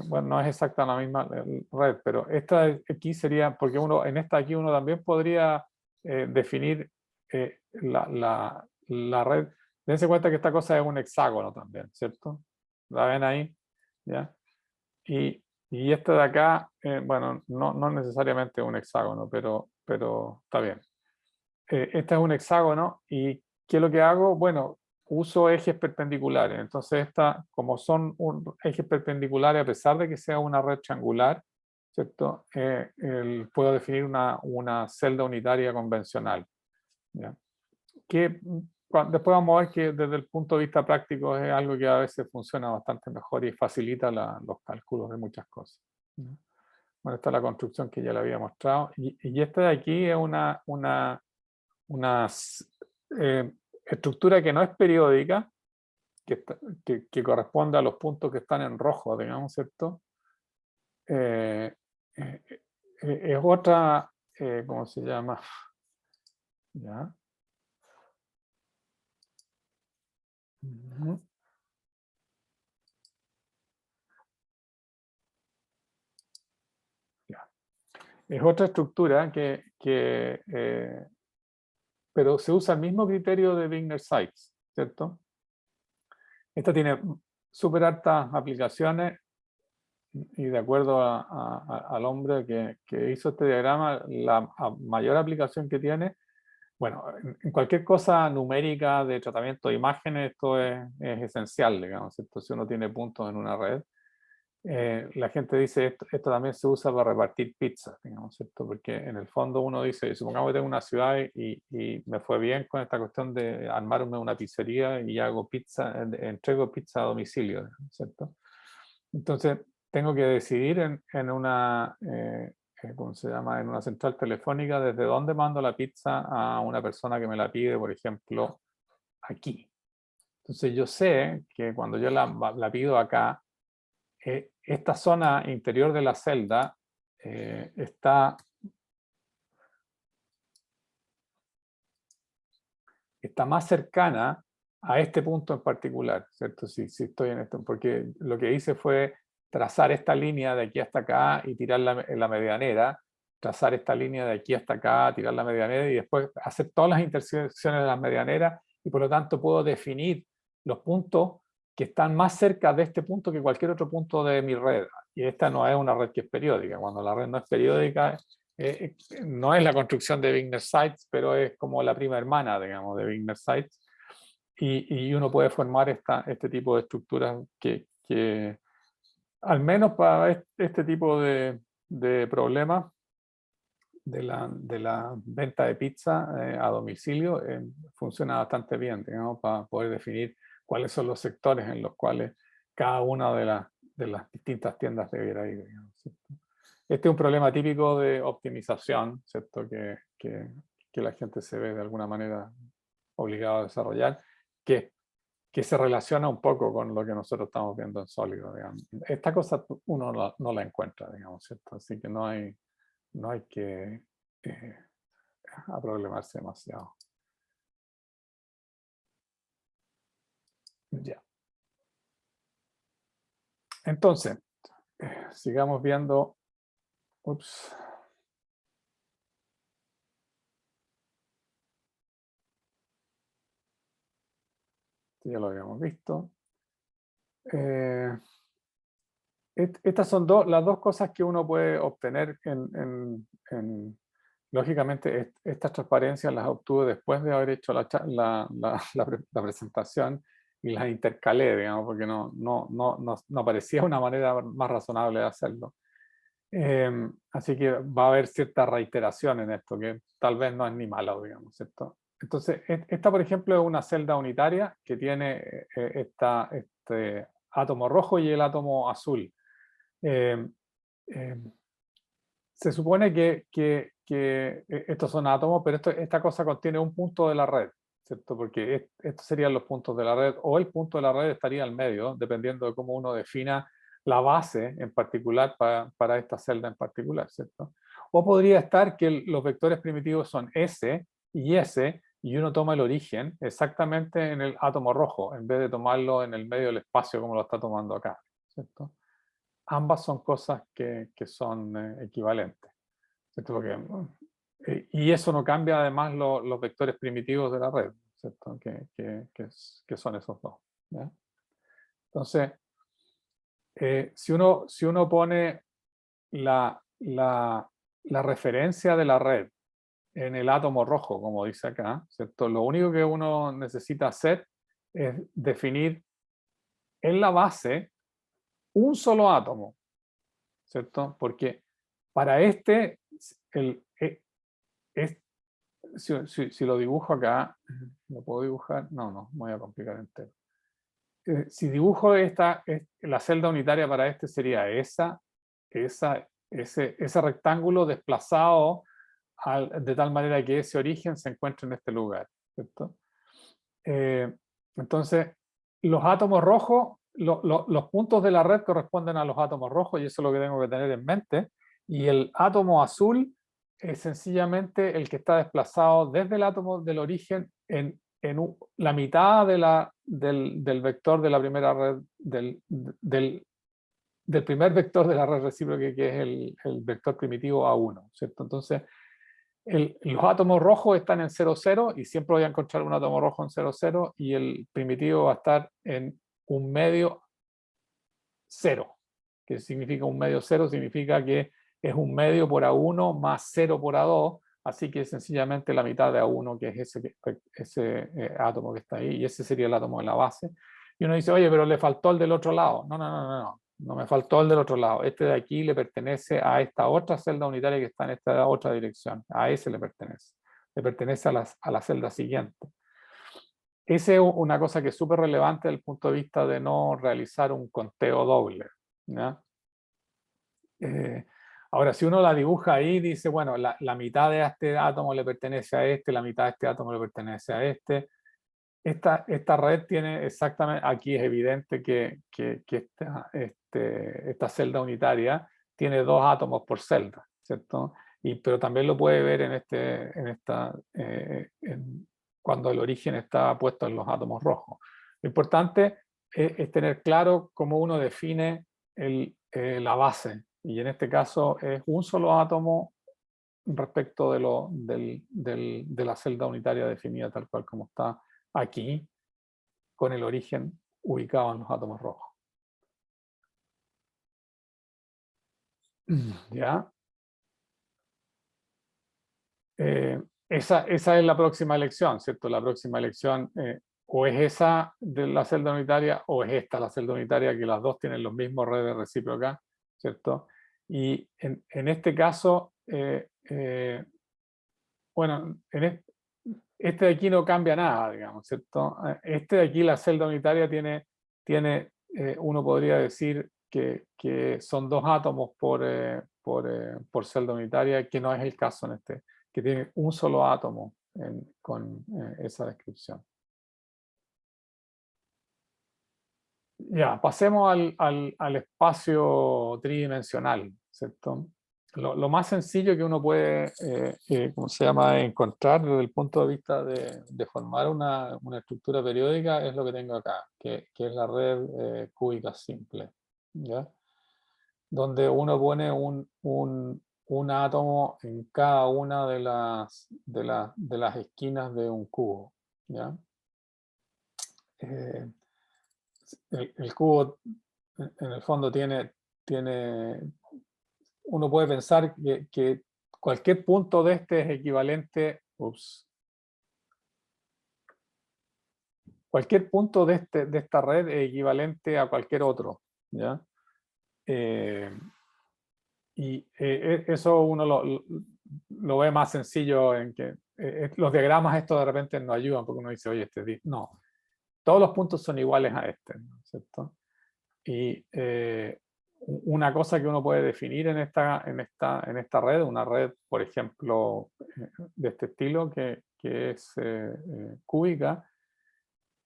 Bueno, no es exacta la misma red, pero esta de aquí sería, porque en esta de aquí uno también podría definir la red. Dense cuenta que esta cosa es un hexágono también, ¿cierto? ¿La ven ahí? ¿Ya? Y esta de acá, bueno, no necesariamente un hexágono, pero está bien. Este es un hexágono, y ¿qué es lo que hago? Bueno, uso ejes perpendiculares. Entonces como son ejes perpendiculares, a pesar de que sea una red triangular, ¿cierto? Puedo definir una celda unitaria convencional. ¿ya? Que después vamos a ver que desde el punto de vista práctico es algo que a veces funciona bastante mejor y facilita los cálculos de muchas cosas, ¿ya? Bueno, esta es la construcción que ya le había mostrado. Y esta de aquí es una estructura que no es periódica, que corresponde a los puntos que están en rojo, digamos, ¿cierto? Eh, eh, es otra, ¿cómo se llama? ¿Ya? Ujú. Ya. Es otra estructura pero se usa el mismo criterio de Wigner-Sykes, ¿cierto? Esta tiene súper altas aplicaciones y de acuerdo al hombre que hizo este diagrama, la mayor aplicación que tiene, bueno, en cualquier cosa numérica de tratamiento de imágenes, esto es esencial, digamos, ¿cierto? Si uno tiene puntos en una red, la gente dice esto también se usa para repartir pizzas, digamos, ¿cierto? Porque en el fondo uno dice, supongamos que tengo una ciudad y me fue bien con esta cuestión de armarme una pizzería y hago pizza, entrego pizza a domicilio, ¿cierto? Entonces tengo que decidir en una, ¿cómo se llama? En una central telefónica desde dónde mando la pizza a una persona que me la pide, por ejemplo, aquí. Entonces yo sé que cuando yo la pido acá, esta zona interior de la celda está más cercana a este punto en particular, ¿cierto? Si estoy en esto, porque lo que hice fue trazar esta línea de aquí hasta acá y tirar en la medianera, trazar esta línea de aquí hasta acá, tirar la medianera y después hacer todas las intersecciones de las medianeras y por lo tanto puedo definir los puntos que están más cerca de este punto que cualquier otro punto de mi red. Y esta no es una red que es periódica. Cuando la red no es periódica, no es la construcción de Wigner-Sykes, pero es como la prima hermana, digamos, de Wigner-Sykes. Y uno puede formar este tipo de estructuras que al menos para este tipo de problemas de la venta de pizza a domicilio, funciona bastante bien, digamos, para poder definir cuáles son los sectores en los cuales cada una de las distintas tiendas debiera ir, digamos, ¿cierto? Este es un problema típico de optimización, ¿cierto? Que la gente se ve de alguna manera obligado a desarrollar, que se relaciona un poco con lo que nosotros estamos viendo en sólido, digamos. Esta cosa uno no la encuentra, digamos, ¿cierto? Así que no hay que problemarse demasiado. Ya. Entonces, sigamos viendo. Ups. Ya lo habíamos visto. Estas son las dos cosas que uno puede obtener lógicamente, estas transparencias las obtuve después de haber hecho la presentación y las intercalé, digamos, porque no parecía una manera más razonable de hacerlo. Así que va a haber cierta reiteración en esto, que tal vez no es ni malo, digamos, ¿cierto? Entonces, esta, por ejemplo, es una celda unitaria que tiene este átomo rojo y el átomo azul. Eh, eh, Se supone que estos son átomos, pero esta cosa contiene un punto de la red, ¿cierto? Porque estos serían los puntos de la red, o el punto de la red estaría al medio, dependiendo de cómo uno defina la base en particular para esta celda en particular, ¿cierto? O podría estar que los vectores primitivos son S y S, y uno toma el origen exactamente en el átomo rojo, en vez de tomarlo en el medio del espacio como lo está tomando acá, ¿cierto? Ambas son cosas que son equivalentes, ¿cierto? Y eso no cambia además los vectores primitivos de la red, ¿cierto? Que son esos dos, ¿ya? Entonces, si uno pone la referencia de la red en el átomo rojo, como dice acá, ¿cierto? Lo único que uno necesita hacer es definir en la base un solo átomo, ¿cierto? Porque para este, si lo dibujo acá, ¿lo puedo dibujar? No, me voy a complicar entero. Si dibujo la celda unitaria para este sería ese rectángulo desplazado de tal manera que ese origen se encuentre en este lugar, ¿cierto? Entonces, los átomos rojos, los puntos de la red corresponden a los átomos rojos y eso es lo que tengo que tener en mente. Y el átomo azul es sencillamente el que está desplazado desde el átomo del origen en la mitad del vector de la primera red, del primer vector de la red recíproca, que es el vector primitivo A1, ¿cierto? Entonces, los átomos rojos están en 0, 0 y siempre voy a encontrar un átomo rojo en 0, 0 y el primitivo va a estar en un medio 0. ¿Qué significa un medio 0? Significa que es un medio por A1 más 0 por A2, así que sencillamente la mitad de A1, que es ese átomo que está ahí, y ese sería el átomo de la base. Y uno dice, oye, pero le faltó el del otro lado. No me faltó el del otro lado. Este de aquí le pertenece a esta otra celda unitaria que está en esta otra dirección. A ese le pertenece. Le pertenece a la celda siguiente. Esa es una cosa que es súper relevante desde el punto de vista de no realizar un conteo doble, ¿ya? Ahora, si uno la dibuja ahí, dice, bueno, la mitad de este átomo le pertenece a este, la mitad de este átomo le pertenece a este. Esta red tiene exactamente, aquí es evidente que esta celda unitaria tiene 2 átomos por celda, ¿cierto? Pero también lo puede ver cuando el origen está puesto en los átomos rojos. Lo importante es tener claro cómo uno define la base, y en este caso es un solo átomo respecto de la celda unitaria definida tal cual como está aquí, con el origen ubicado en los átomos rojos. ¿Ya? Esa es la próxima elección, ¿cierto? La próxima elección o es esa de la celda unitaria o es esta la celda unitaria, que las dos tienen los mismos redes recíprocas, ¿cierto? Y en este caso, bueno, este de aquí no cambia nada, digamos, ¿cierto? Este de aquí, la celda unitaria, tiene uno podría decir que son 2 átomos por celda unitaria, que no es el caso en este, que tiene un solo átomo con esa descripción. Ya, pasemos al espacio tridimensional, ¿cierto? Lo más sencillo que uno puede, ¿cómo se llama?, encontrar desde el punto de vista de formar una estructura periódica es lo que tengo acá, que es la red cúbica simple, ¿ya? Donde uno pone un átomo en cada una de las esquinas de un cubo, ¿ya? El cubo en el fondo uno puede pensar que cualquier punto de este es equivalente, cualquier punto de esta red es equivalente a cualquier otro, ¿ya? Eso uno lo ve más sencillo en que los diagramas estos de repente nos ayudan porque uno dice, oye, no, todos los puntos son iguales a este, ¿no? ¿Cierto? Y una cosa que uno puede definir en esta red, una red, por ejemplo, de este estilo, que es cúbica,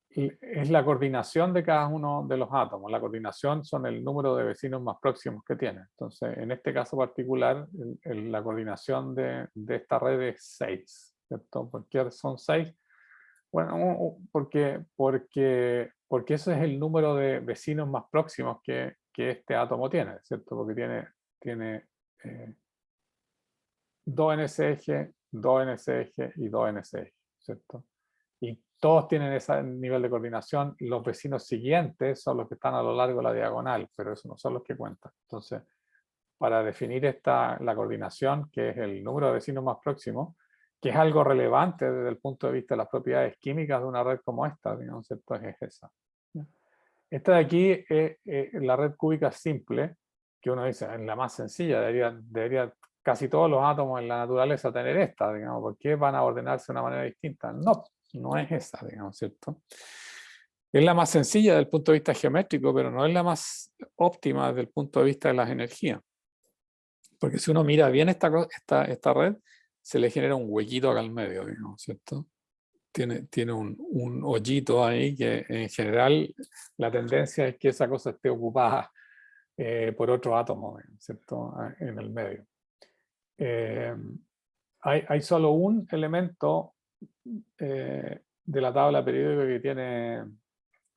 es la coordinación de cada uno de los átomos. La coordinación son el número de vecinos más próximos que tiene. Entonces, en este caso particular, la coordinación de esta red es 6, ¿cierto? ¿Por qué son 6? Bueno, porque ese es el número de vecinos más próximos que este átomo tiene, ¿cierto? Porque tiene 2 en ese eje, 2 en ese eje y 2 en ese eje, ¿cierto? Y todos tienen ese nivel de coordinación. Los vecinos siguientes son los que están a lo largo de la diagonal, pero esos no son los que cuentan. Entonces, para definir la coordinación, que es el número de vecinos más próximos, que es algo relevante desde el punto de vista de las propiedades químicas de una red como esta, digamos, ¿cierto? Es esa. Esta de aquí es la red cúbica simple, que uno dice, es la más sencilla, debería casi todos los átomos en la naturaleza tener esta, digamos, ¿por qué van a ordenarse de una manera distinta? No, no es esa, digamos, ¿cierto? Es la más sencilla desde el punto de vista geométrico, pero no es la más óptima desde el punto de vista de las energías. Porque si uno mira bien esta red, se le genera un huequito acá al medio, digamos, ¿cierto? Tiene un hoyito ahí que en general la tendencia es que esa cosa esté ocupada por otro átomo, ¿cierto? En el medio. Hay solo un elemento de la tabla periódica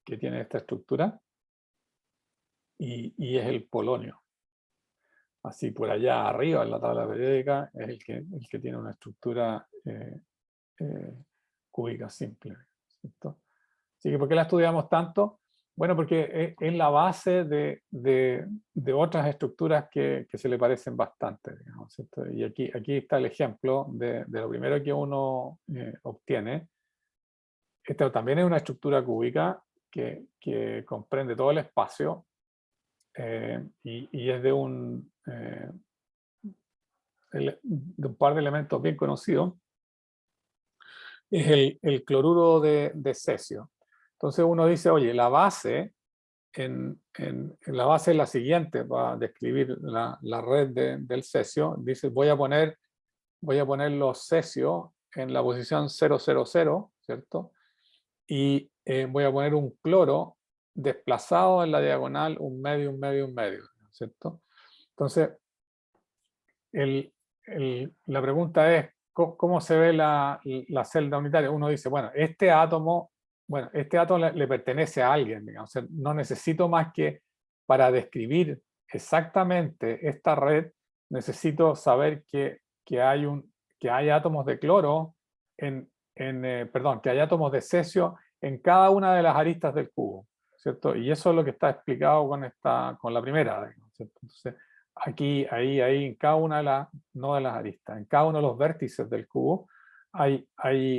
que tiene esta estructura y es el polonio. Así por allá arriba en la tabla periódica es el que tiene una estructura cúbica simple, ¿cierto? Así que ¿por qué la estudiamos tanto? Bueno, porque es la base de otras estructuras que se le parecen bastante, digamos, ¿cierto? Y aquí está el ejemplo de lo primero que uno obtiene. Esta también es una estructura cúbica que comprende todo el espacio y es de un par de elementos bien conocidos. Es el cloruro de cesio. Entonces uno dice, oye, la base, en la base es la siguiente, para describir la red del cesio, dice, voy a poner los cesios en la posición 000, ¿cierto? Y voy a poner un cloro desplazado en la diagonal, un medio, un medio, un medio, ¿cierto? Entonces, la pregunta es, ¿cómo se ve la celda unitaria? Uno dice, bueno, este átomo le pertenece a alguien, digamos. O sea, no necesito más que, para describir exactamente esta red, necesito saber que hay átomos de cloro, perdón, que hay átomos de cesio en cada una de las aristas del cubo, ¿cierto? Y eso es lo que está explicado con la primera, digamos, ¿cierto? Entonces, aquí, ahí, en cada una no de las aristas, en cada uno de los vértices del cubo hay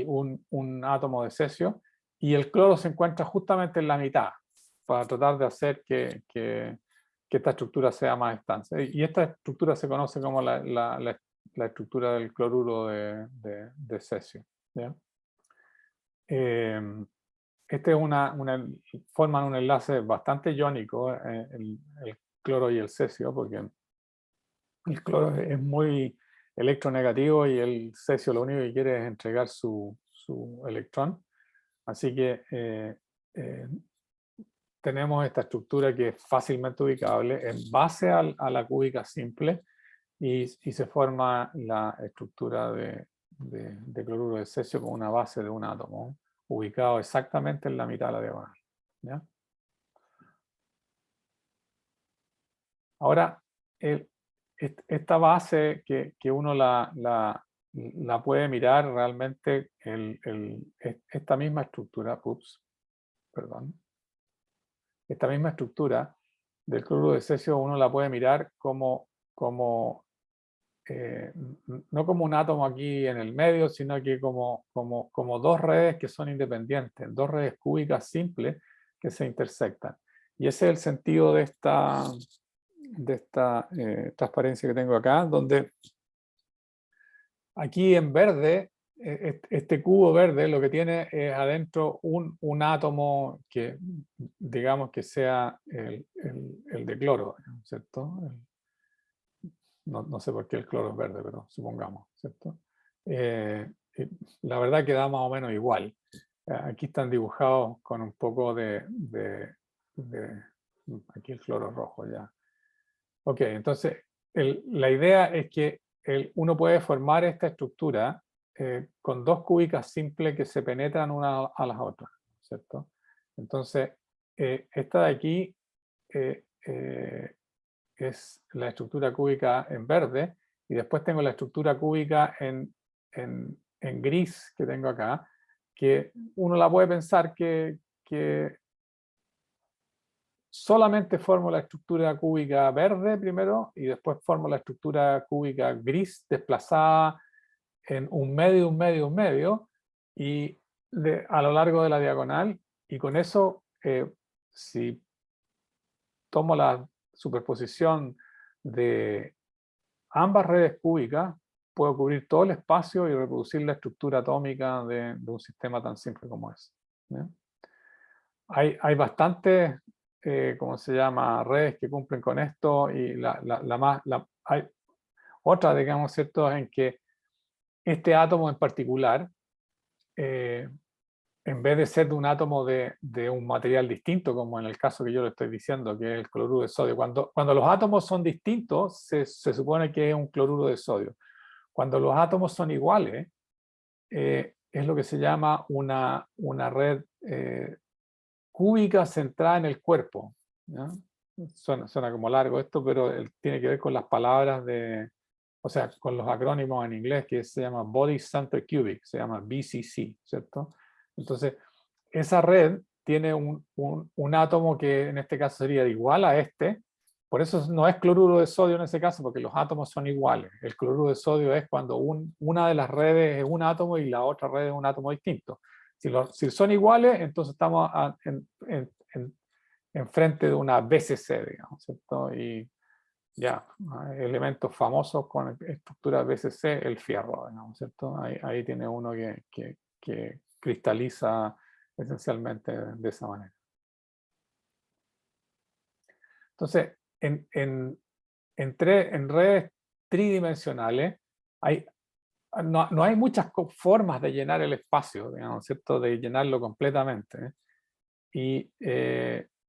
un átomo de cesio y el cloro se encuentra justamente en la mitad para tratar de hacer que esta estructura sea más estable. Y esta estructura se conoce como la estructura del cloruro de cesio, ¿ya? Este es forman un enlace bastante iónico, el cloro y el cesio, porque el cloro es muy electronegativo y el cesio lo único que quiere es entregar su electrón. Así que tenemos esta estructura que es fácilmente ubicable en base a la cúbica simple y se forma la estructura de cloruro de cesio con una base de un átomo ubicado exactamente en la mitad de la diagonal, ¿ya? Ahora, esta base que uno la puede mirar realmente, esta misma estructura, esta misma estructura del cloruro de cesio uno la puede mirar no como un átomo aquí en el medio, sino que como dos redes que son independientes, dos redes cúbicas simples que se intersectan. Y ese es el sentido de esta transparencia que tengo acá, donde aquí en verde, este cubo verde lo que tiene es adentro un átomo que, digamos, que sea el de cloro, ¿cierto? No sé por qué el cloro es verde, pero supongamos, ¿cierto? La verdad que da más o menos igual. Aquí están dibujados con un poco aquí el cloro rojo ya. Ok, entonces la idea es que uno puede formar esta estructura con dos cúbicas simples que se penetran una a las otras, ¿cierto? Entonces, esta de aquí es la estructura cúbica en verde y después tengo la estructura cúbica en gris que tengo acá, que uno la puede pensar que solamente formo la estructura cúbica verde primero y después formo la estructura cúbica gris desplazada en un medio, un medio, un medio y a lo largo de la diagonal, y con eso si tomo la superposición de ambas redes cúbicas, puedo cubrir todo el espacio y reproducir la estructura atómica de un sistema tan simple como ese. ¿Ya? Hay bastantes, ¿cómo se llama?, redes que cumplen con esto, y hay otra, digamos, ¿cierto?, en que este átomo en particular, en vez de ser de un átomo de un material distinto, como en el caso que yo le estoy diciendo, que es el cloruro de sodio, cuando los átomos son distintos, se supone que es un cloruro de sodio. Cuando los átomos son iguales, es lo que se llama una red cúbica centrada en el cuerpo. ¿Ya? Suena como largo esto, pero tiene que ver con las palabras o sea, con los acrónimos en inglés, que se llama Body Center Cubic, se llama BCC, ¿cierto? Entonces, esa red tiene un átomo que en este caso sería igual a este. Por eso no es cloruro de sodio en ese caso, porque los átomos son iguales. El cloruro de sodio es cuando una de las redes es un átomo y la otra red es un átomo distinto. Si son iguales, entonces estamos en frente de una BCC, digamos, ¿cierto? Y ya, elementos famosos con estructura BCC, el fierro, digamos, ¿cierto? Ahí tiene uno que cristaliza esencialmente de esa manera. Entonces, en redes tridimensionales no hay muchas formas de llenar el espacio, digamos, ¿cierto? De llenarlo completamente. Y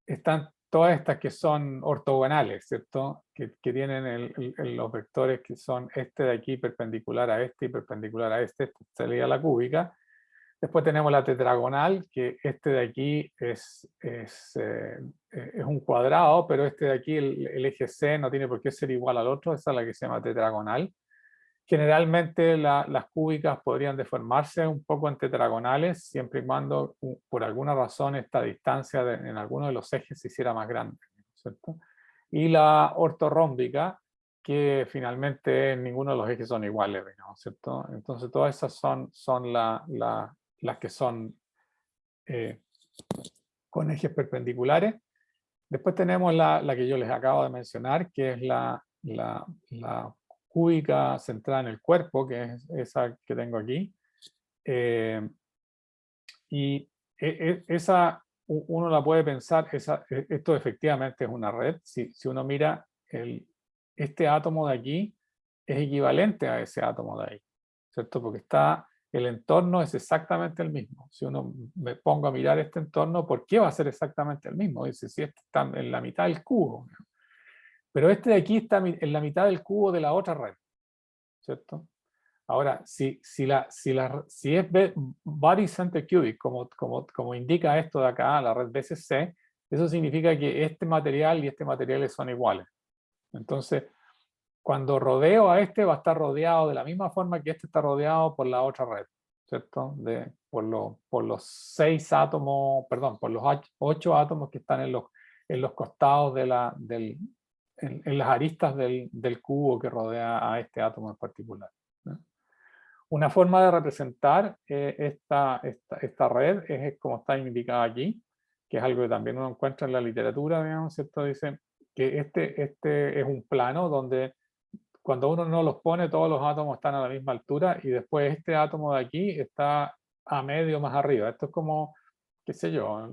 están todas estas que son ortogonales, ¿cierto? Que tienen los vectores que son este de aquí perpendicular a este y perpendicular a este, esta sería la cúbica. Después tenemos la tetragonal, que este de aquí es un cuadrado, pero este de aquí, el eje C, no tiene por qué ser igual al otro, esa es la que se llama tetragonal. Generalmente las cúbicas podrían deformarse un poco en tetragonales, siempre y cuando por alguna razón esta distancia en alguno de los ejes se hiciera más grande, ¿cierto? Y la ortorrómbica, que finalmente ninguno de los ejes son iguales, digamos, ¿cierto? Entonces todas esas son las que son con ejes perpendiculares. Después tenemos la que yo les acabo de mencionar, que es la cúbica centrada en el cuerpo, que es esa que tengo aquí. Y esa, uno la puede pensar, esto efectivamente es una red. Si uno mira, este átomo de aquí es equivalente a ese átomo de ahí, ¿cierto? Porque el entorno es exactamente el mismo. Si uno me pongo a mirar este entorno, ¿por qué va a ser exactamente el mismo? Dice, si este está en la mitad del cubo, ¿no? Pero este de aquí está en la mitad del cubo de la otra red, ¿cierto? Ahora, si es Body Center Cubic, como indica esto de acá, la red BCC, eso significa que este material y este material son iguales. Entonces, cuando rodeo a este, va a estar rodeado de la misma forma que este está rodeado por la otra red, ¿cierto? Por los 6 átomos, perdón, por los 8 átomos que están en los costados en las aristas del cubo que rodea a este átomo en particular, ¿no? Una forma de representar esta red es como está indicada aquí, que es algo que también uno encuentra en la literatura, digamos, ¿cierto? Dice que este es un plano donde cuando uno no los pone, todos los átomos están a la misma altura y después este átomo de aquí está a medio más arriba. Esto es como, qué sé yo,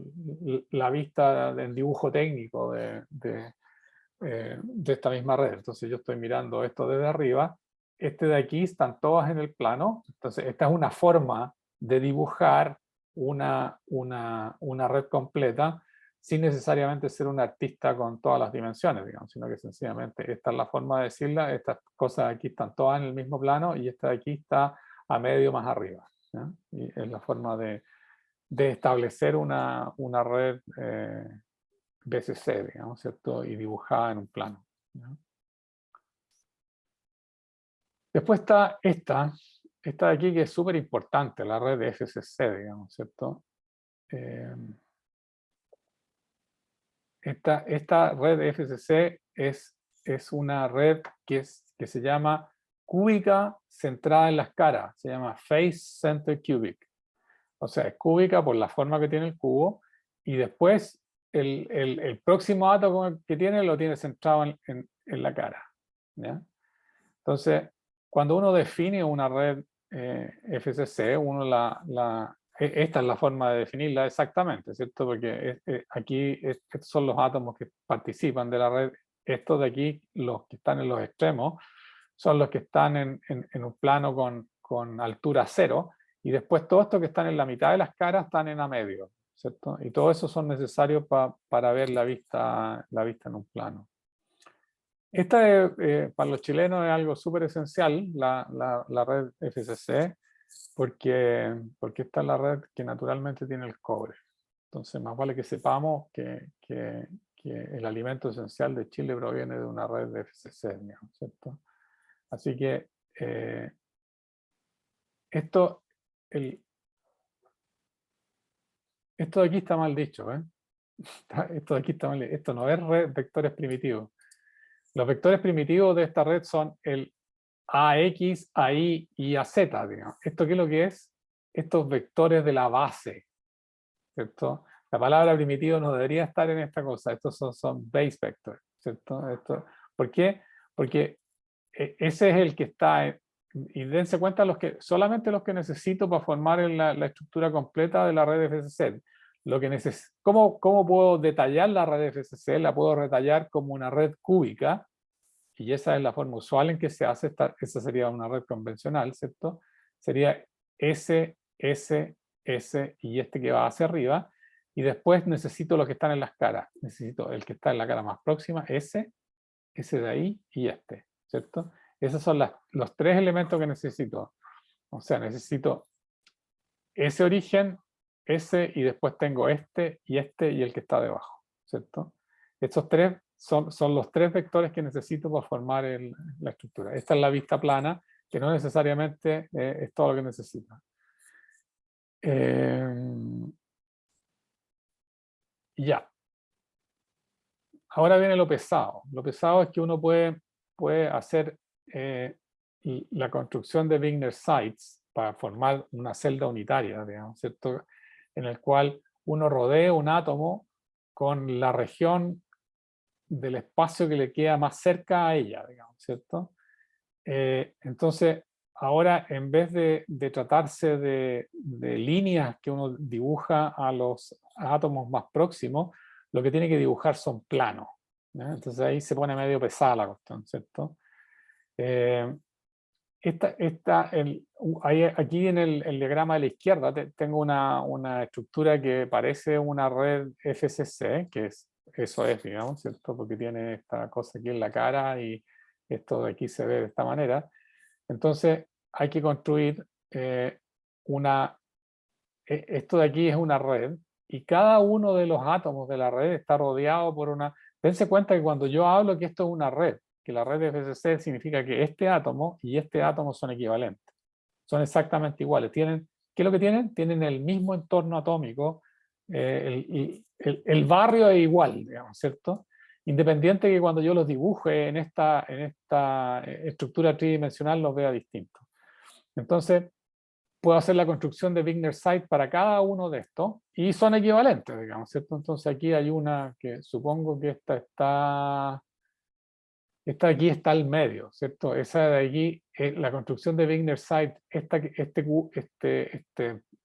la vista del dibujo técnico de esta misma red. Entonces yo estoy mirando esto desde arriba. Este de aquí están todas en el plano. Entonces esta es una forma de dibujar una red completa sin necesariamente ser un artista con todas las dimensiones, digamos, sino que sencillamente esta es la forma de decirla. Estas cosas aquí están todas en el mismo plano y esta de aquí está a medio más arriba, ¿ya? Y es la forma de establecer una red BCC, digamos, ¿cierto? Y dibujada en un plano, ¿no? Después está esta de aquí, que es súper importante, la red de FCC, digamos, ¿cierto? Esta red de FCC es una red que se llama cúbica centrada en las caras, se llama Face Center Cubic. O sea, es cúbica por la forma que tiene el cubo, y después el próximo átomo que tiene lo tiene centrado en la cara, ¿ya? Entonces, cuando uno define una red FCC, esta es la forma de definirla exactamente, ¿cierto? Porque aquí estos son los átomos que participan de la red. Estos de aquí, los que están en los extremos, son los que están en un plano con altura cero, y después todos estos que están en la mitad de las caras están en a medio, ¿cierto? Y todo eso son necesarios para ver la vista en un plano. Esta para los chilenos es algo súper esencial, la red FCC, porque esta es la red que naturalmente tiene el cobre. Entonces, más vale que sepamos que el alimento esencial de Chile proviene de una red de FCC, digamos, ¿cierto? Así que esto de aquí está mal dicho, ¿eh? Esto de aquí está mal dicho. Esto no es red vectores primitivos. Los vectores primitivos de esta red son el AX, AI y AZ, digamos. ¿Esto qué es lo que es? Estos vectores de la base, ¿cierto? La palabra primitivo no debería estar en esta cosa. Estos son base vectors, ¿cierto? ¿Por qué? Porque ese es el que está, y dense cuenta solamente los que necesito para formar la estructura completa de la red FCC. ¿Cómo puedo detallar la red FCC? La puedo detallar como una red cúbica, y esa es la forma usual en que se hace. Esa sería una red convencional, ¿cierto? Sería S, S, S y este que va hacia arriba, y después necesito los que están en las caras. Necesito el que está en la cara más próxima, S, ese de ahí y este, ¿cierto? Esos son los tres elementos que necesito. O sea, necesito ese origen, ese, y después tengo este y el que está debajo, ¿cierto? Estos tres son los tres vectores que necesito para formar la estructura. Esta es la vista plana, que no necesariamente es todo lo que necesita. Ya. Ahora viene lo pesado. Lo pesado es que uno puede hacer la construcción de Wigner sites para formar una celda unitaria, digamos, ¿cierto? En el cual uno rodea un átomo con la región del espacio que le queda más cerca a ella, digamos, ¿cierto? Entonces, ahora en vez de tratarse de líneas que uno dibuja a los átomos más próximos, lo que tiene que dibujar son planos, ¿no? Entonces ahí se pone medio pesada la cuestión, ¿cierto? Aquí en el diagrama de la izquierda tengo una estructura que parece una red FCC, eso es, digamos, ¿cierto? Porque tiene esta cosa aquí en la cara y esto de aquí se ve de esta manera. Entonces hay que construir esto de aquí es una red, y cada uno de los átomos de la red está rodeado por una... Dense cuenta que cuando yo hablo que esto es una red, que la red de FCC significa que este átomo y este átomo son equivalentes. Son exactamente iguales. ¿Qué es lo que tienen? Tienen el mismo entorno atómico. El barrio es igual, digamos, ¿cierto? Independiente que cuando yo los dibuje en esta estructura tridimensional los vea distintos. Entonces, puedo hacer la construcción de Wigner site para cada uno de estos y son equivalentes, digamos, ¿cierto? Entonces aquí hay una que supongo que esta de aquí está al medio, ¿cierto? Esa de aquí, la construcción de Wigner site, esta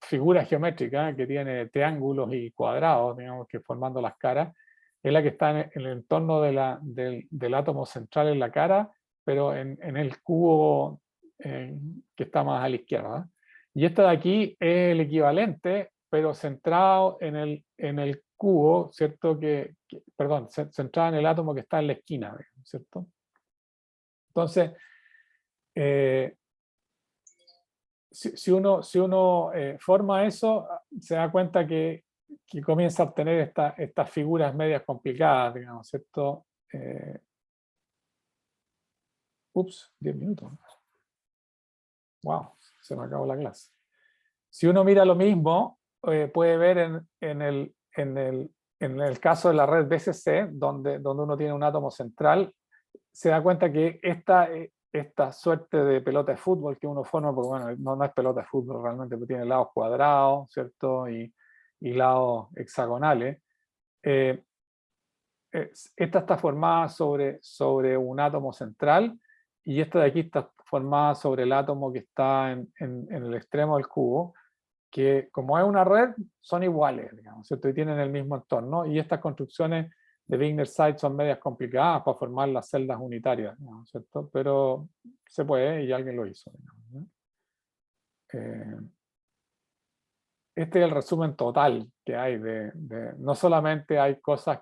figura geométrica que tiene triángulos y cuadrados, digamos, que formando las caras, es la que está en el entorno del átomo central en la cara, pero en el cubo que está más a la izquierda. Y esta de aquí es el equivalente, pero centrado en el cubo, ¿cierto? Perdón, centrado en el átomo que está en la esquina, ¿cierto? Entonces, si uno forma eso, se da cuenta que comienza a obtener estas figuras medias complicadas, digamos, ¿cierto? Ups, 10 minutos. Wow, se me acabó la clase. Si uno mira lo mismo, puede ver en el caso de la red BCC, donde uno tiene un átomo central, se da cuenta que esta suerte de pelota de fútbol que uno forma, porque bueno, no es pelota de fútbol realmente, porque tiene lados cuadrados, ¿cierto? Y lados hexagonales. Esta está formada sobre un átomo central, y esta de aquí está formada sobre el átomo que está en el extremo del cubo, que como es una red, son iguales, digamos, ¿cierto? Y tienen el mismo entorno, y estas construcciones de Wigner-Seitz son medias complicadas para formar las celdas unitarias, digamos, ¿cierto? Pero se puede y alguien lo hizo, digamos, ¿no? Este es el resumen total que hay no solamente hay cosas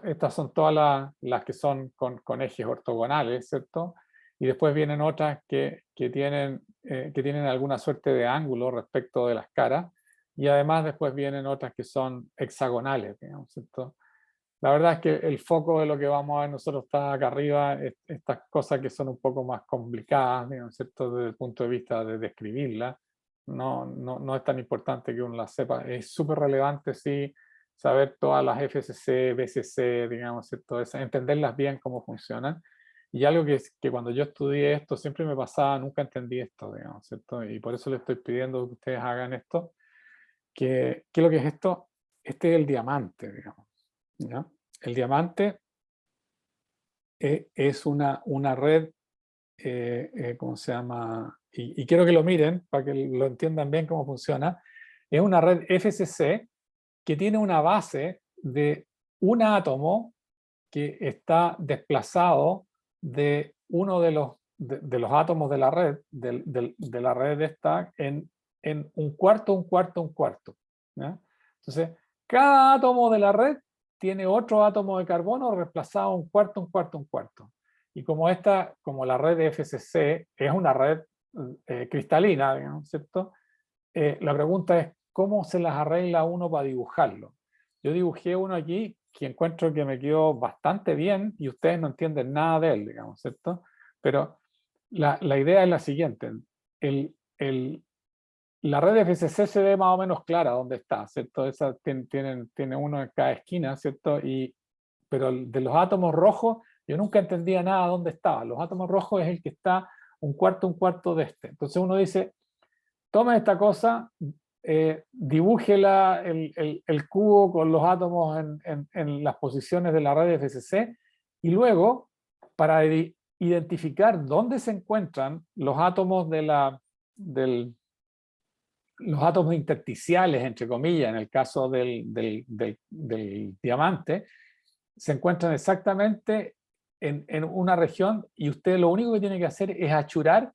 estas son todas las que son con ejes ortogonales, ¿cierto? Y después vienen otras que tienen alguna suerte de ángulo respecto de las caras, y además después vienen otras que son hexagonales, digamos, ¿cierto? La verdad es que el foco de lo que vamos a ver nosotros está acá arriba, estas cosas que son un poco más complicadas, digamos, ¿cierto? Desde el punto de vista de describirlas. No es tan importante que uno las sepa. Es súper relevante, sí, saber todas las FCC, BCC, digamos, ¿cierto? Entenderlas bien cómo funcionan. Y algo que cuando yo estudié esto siempre me pasaba, nunca entendí esto, digamos, ¿cierto? Y por eso le estoy pidiendo que ustedes hagan esto. ¿Qué es lo que es esto? Este es el diamante, digamos, ¿ya? El diamante es una red, ¿cómo se llama? Y quiero que lo miren para que lo entiendan bien cómo funciona. Es una red FCC que tiene una base de un átomo que está desplazado de uno de los átomos de la red, de la red esta, en un cuarto, un cuarto, un cuarto, ¿ya? Entonces, cada átomo de la red tiene otro átomo de carbono reemplazado un cuarto, un cuarto, un cuarto. Y como la red de FCC es una red cristalina, digamos, ¿cierto? La pregunta es, ¿cómo se las arregla uno para dibujarlo? Yo dibujé uno aquí que encuentro que me quedó bastante bien y ustedes no entienden nada de él, digamos, ¿cierto? Pero la idea es la siguiente. La red FCC se ve más o menos clara dónde está, ¿cierto? Tiene uno en cada esquina, ¿cierto? Pero de los átomos rojos, yo nunca entendía nada dónde estaba. Los átomos rojos es el que está un cuarto de este. Entonces uno dice, toma esta cosa, dibújela el cubo con los átomos en las posiciones de la red FCC, y luego, para identificar dónde se encuentran los átomos los átomos intersticiales, entre comillas, en el caso del diamante, se encuentran exactamente en una región, y usted lo único que tiene que hacer es achurar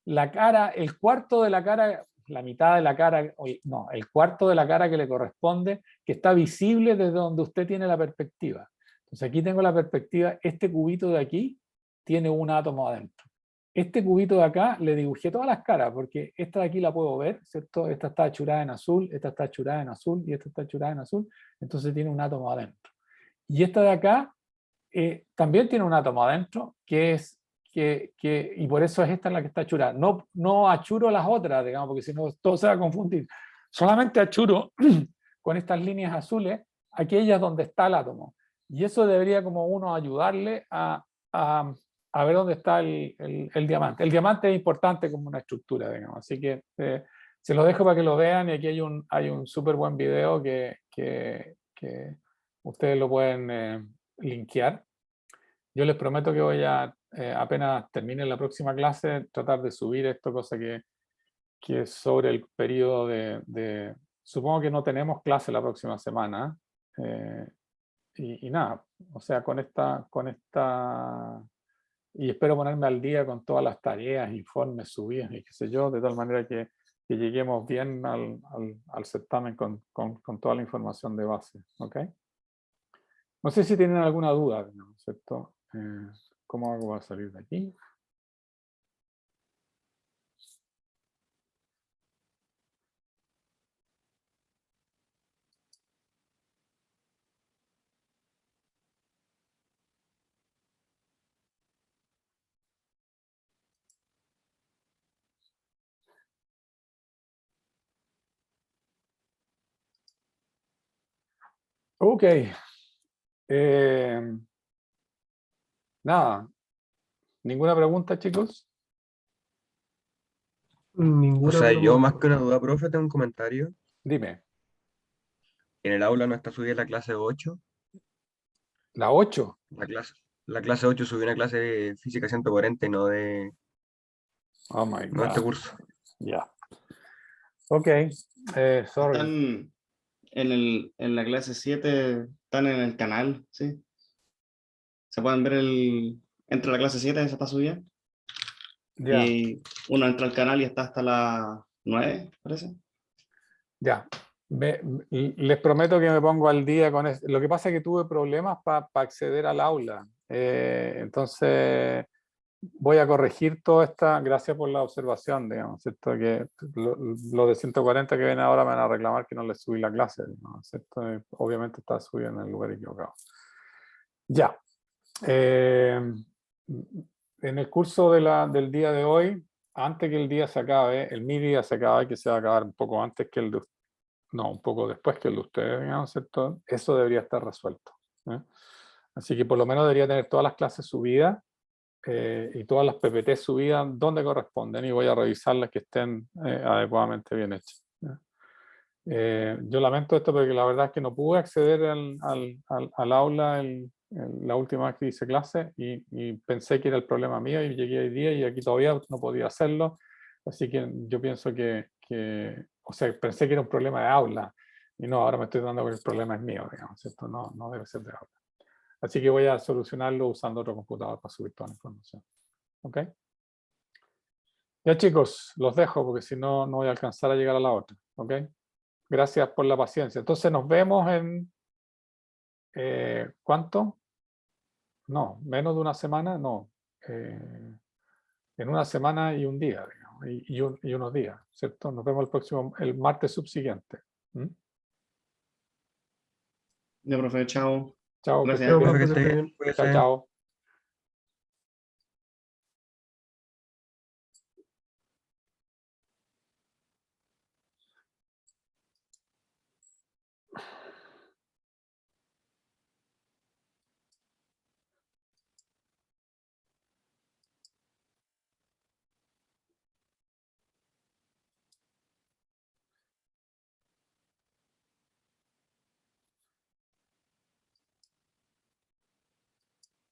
la cara, el cuarto de la cara, la mitad de la cara, no, el cuarto de la cara que le corresponde, que está visible desde donde usted tiene la perspectiva. Entonces aquí tengo la perspectiva, este cubito de aquí tiene un átomo adentro. Este cubito de acá le dibujé todas las caras, porque esta de aquí la puedo ver, ¿cierto? Esta está achurada en azul, esta está achurada en azul, y esta está achurada en azul, entonces tiene un átomo adentro. Y esta de acá también tiene un átomo adentro, y por eso es esta en la que está achurada. No achuro las otras, digamos, porque si no todo se va a confundir. Solamente achuro con estas líneas azules aquellas donde está el átomo. Y eso debería como uno ayudarle a ver dónde está el diamante. El diamante es importante como una estructura, digamos. Así que se lo dejo para que lo vean, y aquí hay un súper buen video que ustedes lo pueden linkear. Yo les prometo que voy a, apenas termine la próxima clase, tratar de subir esto, cosa que es sobre el periodo supongo que no tenemos clase la próxima semana. Y nada, o sea, con esta, y espero ponerme al día con todas las tareas, informes, subidas y qué sé yo, de tal manera que lleguemos bien al certamen con toda la información de base. ¿Ok? No sé si tienen alguna duda, ¿no? ¿Cierto? ¿Cómo hago para salir de aquí? Ok. Nada. ¿Ninguna pregunta, chicos? O Ninguna sea, yo pregunta. más que una duda, profe, tengo un comentario. Dime. En el aula no está subida la clase 8, ¿La 8? la clase, la clase 8 subió una clase de física 140 y no de, Oh my no de este God. curso. Ya. Ok. Sorry. Están en la clase 7, están en el canal, ¿sí? Se pueden ver entra la clase 7, esa está subida. Ya. Y uno entra al canal y está hasta la 9, parece. Ya. Les prometo que me pongo al día con eso. Lo que pasa es que tuve problemas para acceder al aula. Entonces, voy a corregir toda esta, gracias por la observación, digamos, ¿cierto? Que lo de 140 que ven ahora me van a reclamar que no les subí la clase, digamos, ¿cierto? Obviamente está subido en el lugar equivocado. Ya. En el curso del día de hoy, antes que el día se acabe, mi día se acabe, que se va a acabar un poco antes que el de no, un poco después que el de ustedes, digamos, ¿cierto? Eso debería estar resuelto. Así que por lo menos debería tener todas las clases subidas y todas las PPT subidas donde corresponden y voy a revisarlas que estén adecuadamente bien hechas. Yo lamento esto porque la verdad es que no pude acceder al aula la última vez que hice clase y pensé que era el problema mío y llegué hoy día y aquí todavía no podía hacerlo. Así que yo pienso o sea, pensé que era un problema de aula y no, ahora me estoy dando que el problema es mío, digamos, esto no debe ser de aula. Así que voy a solucionarlo usando otro computador para subir toda la información. ¿Ok? Ya chicos, los dejo porque si no, no voy a alcanzar a llegar a la otra. ¿Ok? Gracias por la paciencia. Entonces nos vemos en... ¿cuánto? No, menos de una semana, no. En una semana y un día, digamos, y unos días, ¿cierto? Nos vemos el martes subsiguiente. ¿Mm? Ya, profe, chao. Chao, que Gracias. estés Chao, profe, que bien. esté bien. Chao, Cuídese. chao.